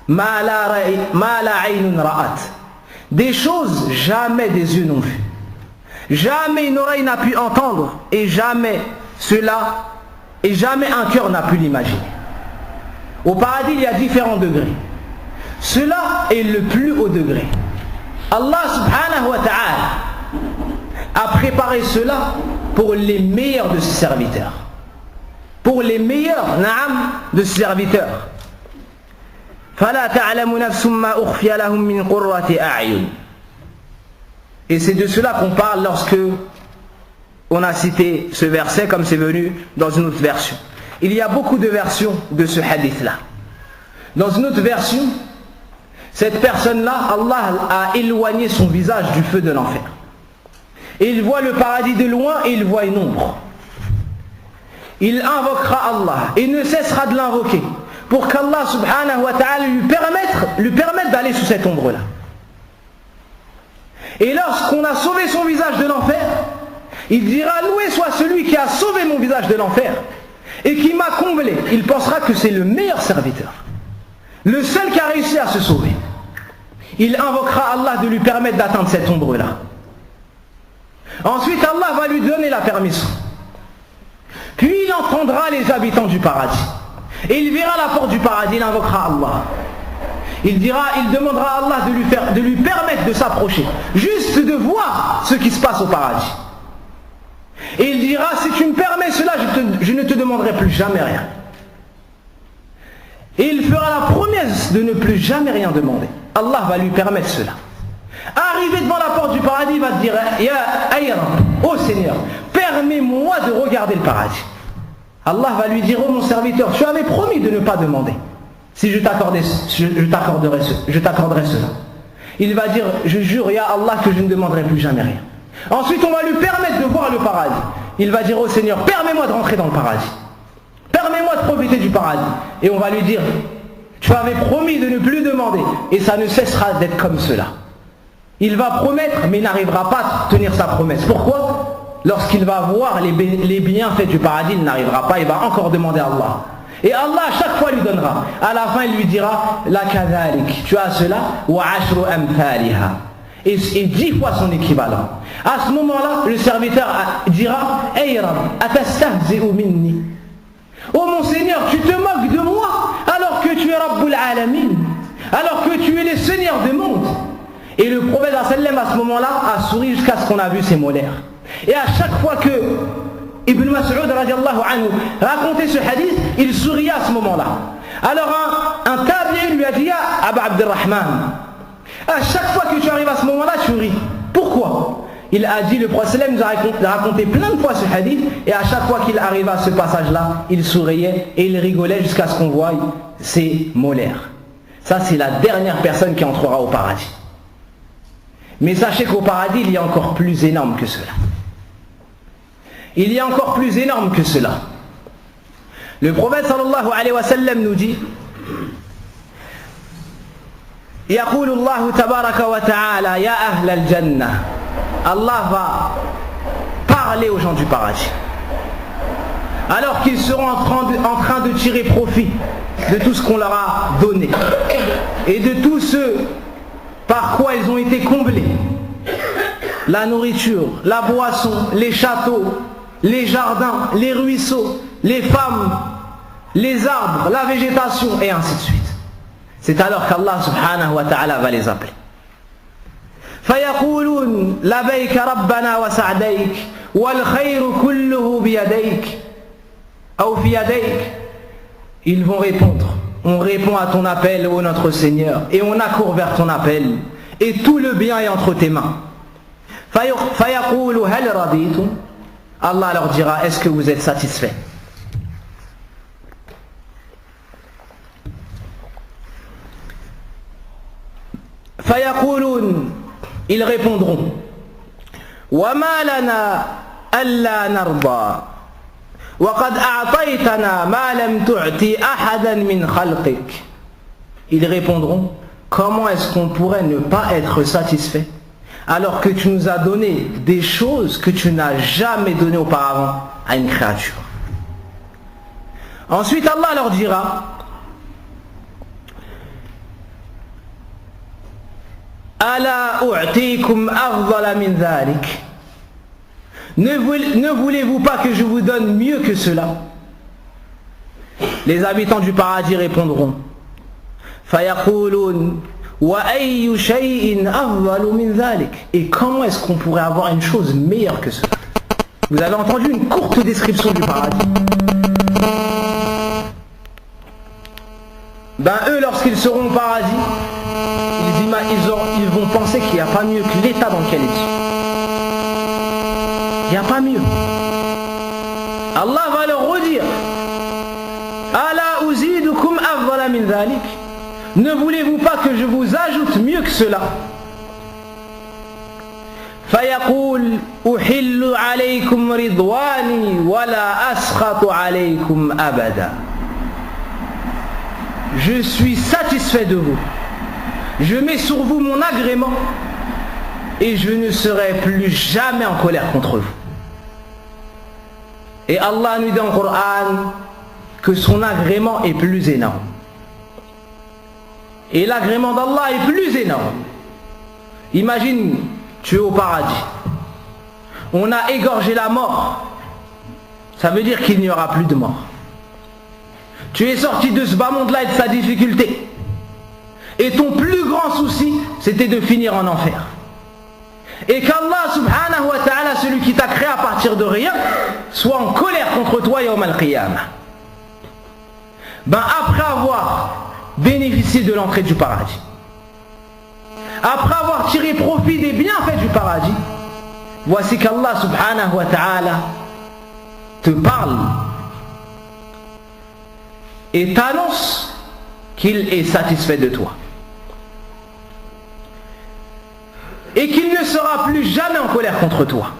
ma la aynun ra'at, des choses jamais des yeux n'ont vu, jamais une oreille n'a pu entendre, et jamais cela, et jamais un cœur n'a pu l'imaginer. Au paradis, il y a différents degrés. Cela est le plus haut degré. Allah subhanahu wa ta'ala a préparé cela pour les meilleurs de ses serviteurs. Pour les meilleurs de ses serviteurs. فَلَا تَعْلَمُ نَفْسٌ مَا أُخْفِيَ لَهُم مِّن قُرَّةِ أَعْيُنٍ. Et c'est de cela qu'on parle lorsque on a cité ce verset comme c'est venu dans une autre version. Il y a beaucoup de versions de ce hadith-là. Dans une autre version, cette personne-là, Allah a éloigné son visage du feu de l'enfer. Et il voit le paradis de loin et il voit une ombre. Il invoquera Allah et ne cessera de l'invoquer pour qu'Allah subhanahu wa ta'ala lui permette d'aller sous cette ombre-là. Et lorsqu'on a sauvé son visage de l'enfer, il dira, loué soit celui qui a sauvé mon visage de l'enfer et qui m'a comblé. Il pensera que c'est le meilleur serviteur, le seul qui a réussi à se sauver. Il invoquera Allah de lui permettre d'atteindre cette ombre-là. Ensuite, Allah va lui donner la permission. Puis il entendra les habitants du paradis. Et il verra la porte du paradis, il invoquera Allah. Il demandera à Allah de lui permettre de s'approcher, juste de voir ce qui se passe au paradis. Et il dira, si tu me permets cela, je ne te demanderai plus jamais rien. Et il fera la promesse de ne plus jamais rien demander. Allah va lui permettre cela. Arrivé devant la porte du paradis, il va te dire, Ya Ayram, ô Seigneur, permets-moi de regarder le paradis. Allah va lui dire, ô mon serviteur, tu avais promis de ne pas demander. Si je t'accorderai cela. Il va dire, je jure, Ya Allah, que je ne demanderai plus jamais rien. Ensuite, on va lui permettre de voir le paradis. Il va dire, ô Seigneur, permets-moi de rentrer dans le paradis. Permets-moi de profiter du paradis. Et on va lui dire, tu avais promis de ne plus demander. Et ça ne cessera d'être comme cela. Il va promettre, mais il n'arrivera pas à tenir sa promesse. Pourquoi? Lorsqu'il va voir les bienfaits du paradis, il n'arrivera pas, il va encore demander à Allah. Et Allah à chaque fois lui donnera. À la fin, il lui dira, La kadhalik, tu as cela, wa ashru amthaliha. Et 10 fois son équivalent. À ce moment-là, le serviteur dira, Ey Rab, atastahzi'u minni. Oh mon Seigneur, tu te moques de moi alors que tu es Rabbul Alamin, alors que tu es le Seigneur des mondes. Et le prophète à ce moment-là a souri jusqu'à ce qu'on a vu ses molaires. Et à chaque fois que Ibn Mas'ud radiallahu anhu racontait ce hadith, il souriait à ce moment-là. Alors un tabi'in lui a dit, Aba Abdurrahman, à chaque fois que tu arrives à ce moment-là, tu ris. Pourquoi? Il a dit, le prophète nous a raconté plein de fois ce hadith, et à chaque fois qu'il arrivait à ce passage-là, il souriait et il rigolait jusqu'à ce qu'on voie ses molaires. Ça, c'est la dernière personne qui entrera au paradis. Mais sachez qu'au paradis, il y a encore plus énorme que cela. Il y a encore plus énorme que cela. Le prophète sallallahu alayhi wa sallam nous dit, يقول الله تبارك وتعالى يا أهل الجنة. Allah va parler aux gens du paradis alors qu'ils seront en train de tirer profit de tout ce qu'on leur a donné et de tout ce par quoi ils ont été comblés, la nourriture, la boisson, les châteaux, les jardins, les ruisseaux, les femmes, les arbres, la végétation et ainsi de suite. C'est alors qu'Allah subhanahu wa ta'ala va les appeler. فيقولون لبيك ربنا وسعديك والخير كله بيديك أو في يديك. Ils vont répondre, on répond à ton appel, ô notre Seigneur, et on accourt vers ton appel, et tout le bien est entre tes mains. فيقول هل رضيتم. Allah leur dira, est-ce que vous êtes satisfaits? فيقولون, ils répondront, وما لنا ألا نرضى وقد أعطيتنا ما لم تعطي أحدا من خلقك. Ils répondront, comment est-ce qu'on pourrait ne pas être satisfait alors que tu nous as donné des choses que tu n'as jamais données auparavant à une créature. Ensuite Allah leur dira, Ala u'tikum afdala min dhalik. Ne voulez-vous pas que je vous donne mieux que cela? Les habitants du paradis répondront, Fayaqulun wa ayyu shay'in afdalu min dhalik. Et comment est-ce qu'on pourrait avoir une chose meilleure que cela? Vous avez entendu une courte description du paradis. Ben eux, lorsqu'ils seront au paradis, ils vont penser qu'il n'y a pas mieux que l'état dans lequel ils sont. Il n'y a pas mieux. Allah va leur redire, Ala uzidukum afdala min dhalik. Ne voulez-vous pas que je vous ajoute mieux que cela? Fayaqul uhillu alaykum ridwani wala askhatu alaykum abada. Je suis satisfait de vous. Je mets sur vous mon agrément et je ne serai plus jamais en colère contre vous. Et Allah nous dit dans le Coran que son agrément est plus énorme. Et l'agrément d'Allah est plus énorme. Imagine, tu es au paradis. On a égorgé la mort. Ça veut dire qu'il n'y aura plus de mort. Tu es sorti de ce bas monde-là et de sa difficulté. Et ton plus grand souci, c'était de finir en enfer. Et qu'Allah subhanahu wa ta'ala, celui qui t'a créé à partir de rien, soit en colère contre toi yawm al-qiyamah. Ben après avoir bénéficié de l'entrée du paradis, après avoir tiré profit des bienfaits du paradis, voici qu'Allah subhanahu wa ta'ala te parle et t'annonce qu'il est satisfait de toi. Et qu'il ne sera plus jamais en colère contre toi.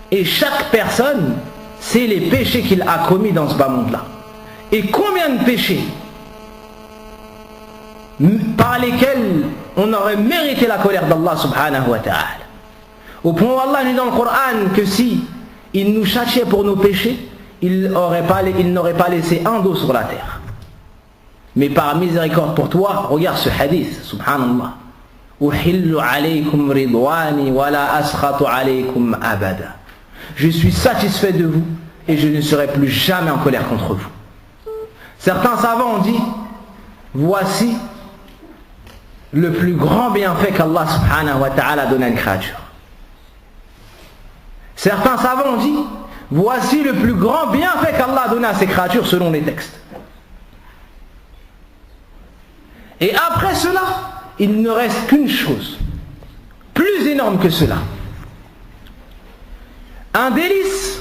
Et chaque personne sait les péchés qu'il a commis dans ce bas monde-là. Et combien de péchés par lesquels on aurait mérité la colère d'Allah subhanahu wa ta'ala. Au point où Allah dit dans le Coran que si il nous châtiait pour nos péchés, il n'aurait pas laissé un dos sur la terre. Mais par miséricorde pour toi, regarde ce hadith, subhanallah. Uhillu alaykum ridwani wala askhatu alaykum abada. Je suis satisfait de vous et je ne serai plus jamais en colère contre vous. Certains savants ont dit, voici le plus grand bienfait qu'Allah subhanahu wa ta'ala donne à une créature. Certains savants ont dit, voici le plus grand bienfait qu'Allah a donné à ses créatures selon les textes. Et après cela, il ne reste qu'une chose, plus énorme que cela. Un délice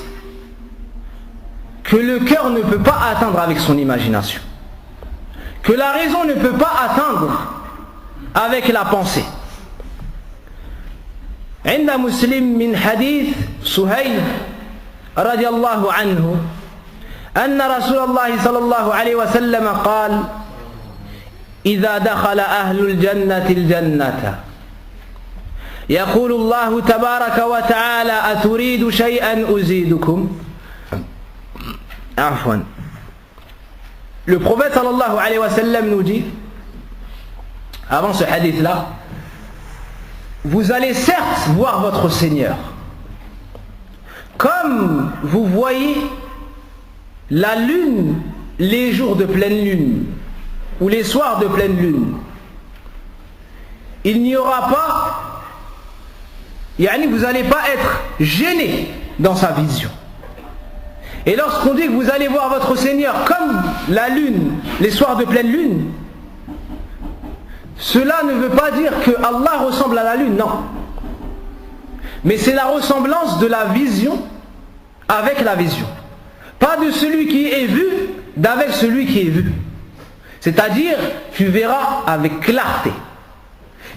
que le cœur ne peut pas atteindre avec son imagination. Que la raison ne peut pas atteindre avec la pensée. عند مسلم من حديث سهيل رضي الله عنه أن رسول الله صلى الله عليه وسلم قال إذا دخل أهل الجنة الجنة يقول الله تبارك وتعالى أتريد شيئا أزيدكم. عفوا. Le prophète sallallahu alayhi wa sallam nous dit, avant ce hadith là, vous allez certes voir votre Seigneur comme vous voyez la lune les jours de pleine lune ou les soirs de pleine lune. Il n'y aura pas, vous n'allez pas être gêné dans sa vision. Et lorsqu'on dit que vous allez voir votre Seigneur comme la lune, les soirs de pleine lune, cela ne veut pas dire que Allah ressemble à la lune, non. Mais c'est la ressemblance de la vision avec la vision. Pas de celui qui est vu d'avec celui qui est vu. C'est-à-dire, tu verras avec clarté.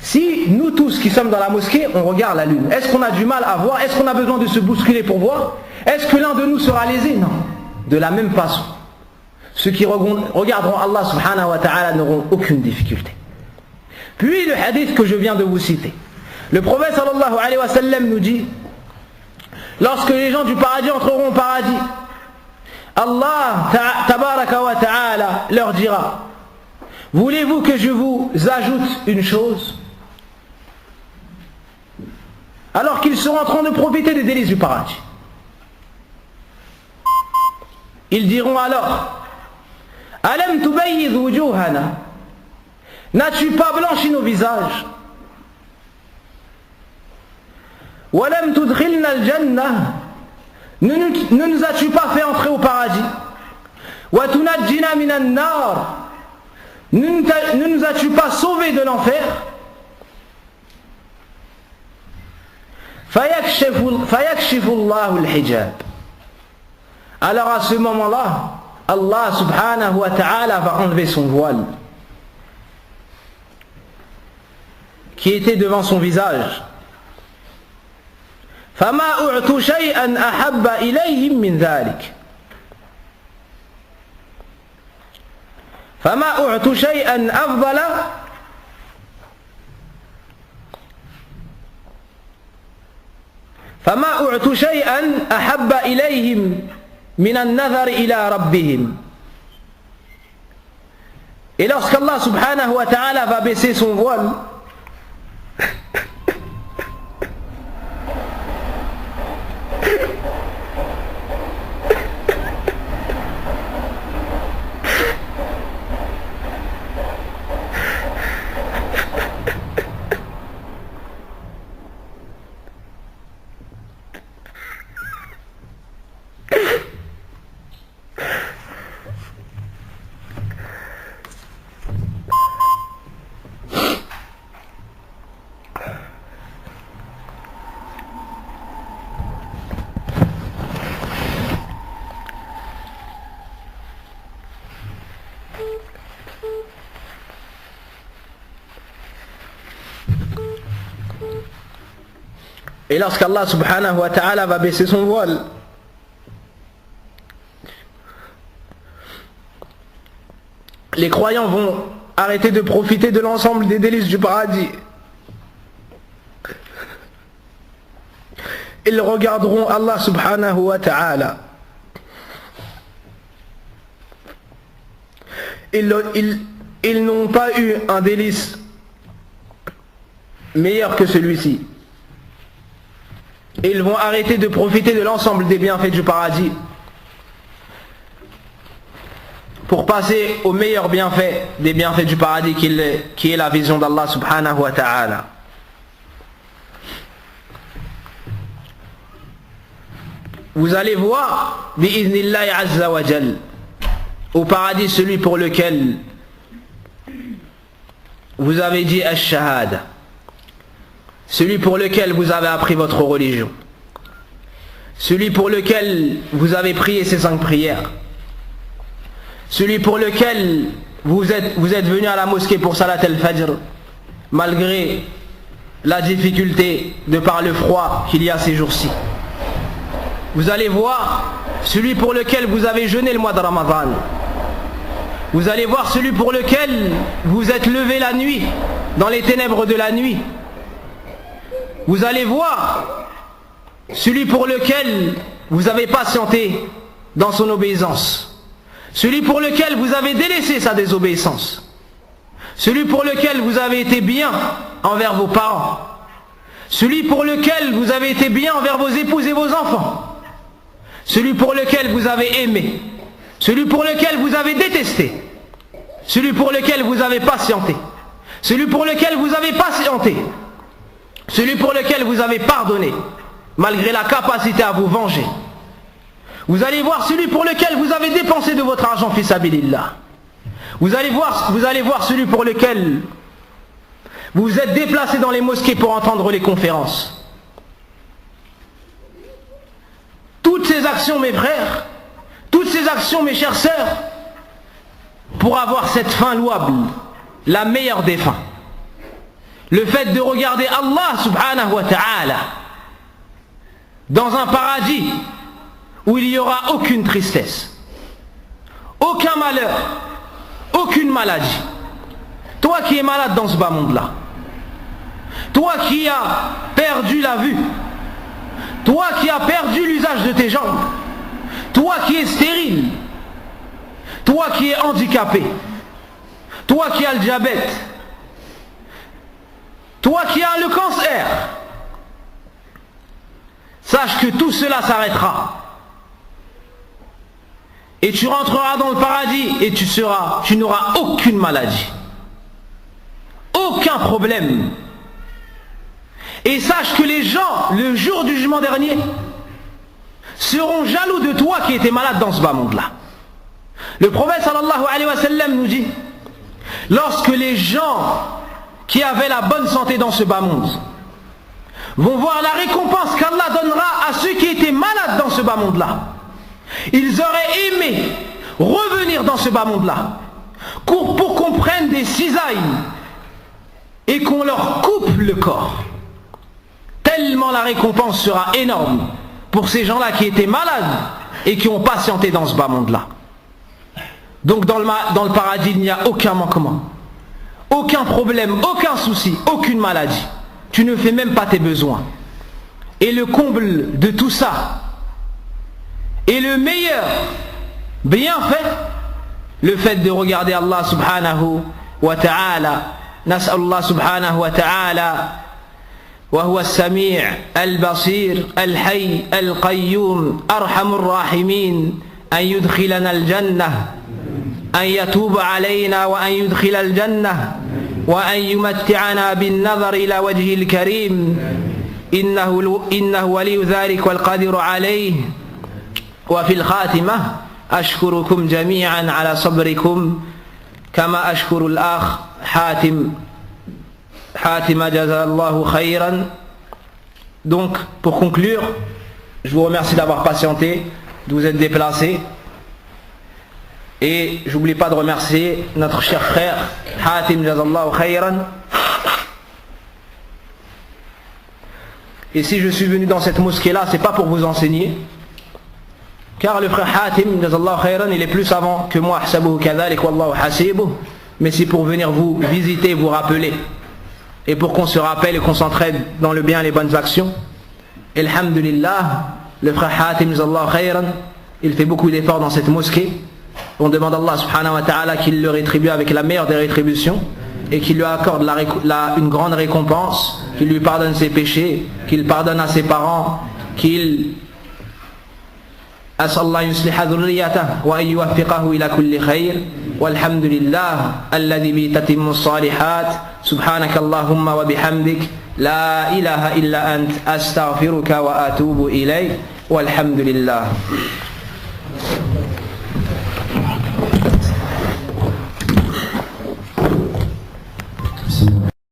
Si nous tous qui sommes dans la mosquée, on regarde la lune, est-ce qu'on a du mal à voir? Est-ce qu'on a besoin de se bousculer pour voir? Est-ce que l'un de nous sera lésé? Non. De la même façon, ceux qui regarderont Allah subhanahu wa ta'ala n'auront aucune difficulté. Puis le hadith que je viens de vous citer. Le prophète sallallahu alayhi wa sallam nous dit, lorsque les gens du paradis entreront au paradis, Allah tabaraka wa ta'ala leur dira, voulez-vous que je vous ajoute une chose? Alors qu'ils seront en train de profiter des délices du paradis. Ils diront alors, Alam tubayyid wujuhana, n'as-tu pas blanchi nos visages? Walam tudkhilna al-jannah, ne nous as-tu pas fait entrer au paradis? Wa tunajjina minan nar, ne nous as-tu pas sauvés de l'enfer? Fayakshifu Allahu al-hijab. Alors à ce moment-là, Allah subhanahu wa ta'ala va enlever son voile qui était devant son visage. فَمَا أُعْتُوا شَيْئًا أَحَبَّ إِلَيْهِمْ مِنْ ذَلِكَ فَمَا أُعْتُوا شَيْئًا أَفْضَلَ فَمَا أُعْتُوا شَيْئًا أَحَبَّ إِلَيْهِمْ مِنَ النَّظَرِ إِلَى رَبِّهِمْ. Et lorsqu'Allah subhanahu wa ta'ala va baisser son voile, et lorsqu'Allah subhanahu wa ta'ala va baisser son voile, les croyants vont arrêter de profiter de l'ensemble des délices du paradis. Ils regarderont Allah subhanahu wa ta'ala. Ils n'ont pas eu un délice meilleur que celui-ci. Et ils vont arrêter de profiter de l'ensemble des bienfaits du paradis pour passer au meilleur bienfait des bienfaits du paradis qui est la vision d'Allah subhanahu wa ta'ala. Vous allez voir bi'iznillahi azza wa jal au paradis celui pour lequel vous avez dit ash-shahada, celui pour lequel vous avez appris votre religion, celui pour lequel vous avez prié ces 5 prières, celui pour lequel vous êtes venu à la mosquée pour Salat al-Fajr malgré la difficulté de par le froid qu'il y a ces jours-ci. Vous allez voir celui pour lequel vous avez jeûné le mois de Ramadan. Vous allez voir celui pour lequel vous êtes levé la nuit, dans les ténèbres de la nuit. Vous allez voir celui pour lequel vous avez patienté dans son obéissance. Celui pour lequel vous avez délaissé sa désobéissance. Celui pour lequel vous avez été bien envers vos parents. Celui pour lequel vous avez été bien envers vos épouses et vos enfants. Celui pour lequel vous avez aimé. Celui pour lequel vous avez détesté. Celui pour lequel vous avez patienté. Celui pour lequel vous avez patienté. Celui pour lequel vous avez pardonné, malgré la capacité à vous venger. Vous allez voir celui pour lequel vous avez dépensé de votre argent fi sabilillah. Vous allez voir celui pour lequel vous vous êtes déplacé dans les mosquées pour entendre les conférences. Toutes ces actions, mes frères, toutes ces actions, mes chères sœurs, pour avoir cette fin louable, la meilleure des fins. le fait de regarder Allah subhanahu wa ta'ala dans un paradis où il n'y aura aucune tristesse, aucun malheur, aucune maladie. Toi qui es malade dans ce bas monde-là, toi qui as perdu la vue, toi qui as perdu l'usage de tes jambes, toi qui es stérile, toi qui es handicapé, toi qui as le diabète, toi qui as le cancer, sache que tout cela s'arrêtera. Et tu rentreras dans le paradis et tu n'auras aucune maladie, aucun problème. Et sache que les gens, le jour du jugement dernier, seront jaloux de toi qui étais malade dans ce bas monde-là. Le prophète sallallahu alayhi wa sallam nous dit, lorsque les gens qui avaient la bonne santé dans ce bas monde vont voir la récompense qu'Allah donnera à ceux qui étaient malades dans ce bas monde-là, ils auraient aimé revenir dans ce bas monde-là pour qu'on prenne des cisailles et qu'on leur coupe le corps. Tellement la récompense sera énorme pour ces gens-là qui étaient malades et qui ont patienté dans ce bas monde-là. Donc dans le paradis, il n'y a aucun manquement, aucun problème, aucun souci, aucune maladie. Tu ne fais même pas tes besoins. Et le comble de tout ça, et le meilleur bienfait, le fait de regarder Allah subhanahu wa ta'ala. Nas'alullah subhanahu wa ta'ala وهو السميع البصير الحي القيوم أرحم الراحمين أن يدخلنا الجنة، أن يتوب علينا وأن يدخل الجنة، وأن يمتعنا بالنظر إلى وجهه الكريم، إنه ولي ذلك والقادر عليه. وفي الخاتمة أشكركم جميعا على صبركم كما أشكر الأخ Hatim jazallahu khayran. Donc pour conclure, je vous remercie d'avoir patienté, de vous être déplacé, et j'oublie pas de remercier notre cher frère Hatim jazallahu khayran. Et si je suis venu dans cette mosquée là, c'est pas pour vous enseigner, car le frère Hatim jazallahu khayran, il est plus savant que moi, ahsabuhu kadhalik wallahu hasibuh, mais c'est pour venir vous visiter, vous rappeler, et pour qu'on se rappelle et qu'on s'entraide dans le bien et les bonnes actions. Alhamdulillah, le frère Hatim jazallahu khayran, il fait beaucoup d'efforts dans cette mosquée. On demande à Allah subhanahu wa ta'ala qu'il le rétribue avec la meilleure des rétributions, et qu'il lui accorde une grande récompense, qu'il lui pardonne ses péchés, qu'il pardonne à ses parents, qu'il أسأل الله يصلح ذريته وأن يوفقه إلى كل خير. والحمد لله الذي به تتم الصالحات. سبحانك اللهم وبحمدك لا إله إلا أنت أستغفرك وأتوب إليك والحمد لله.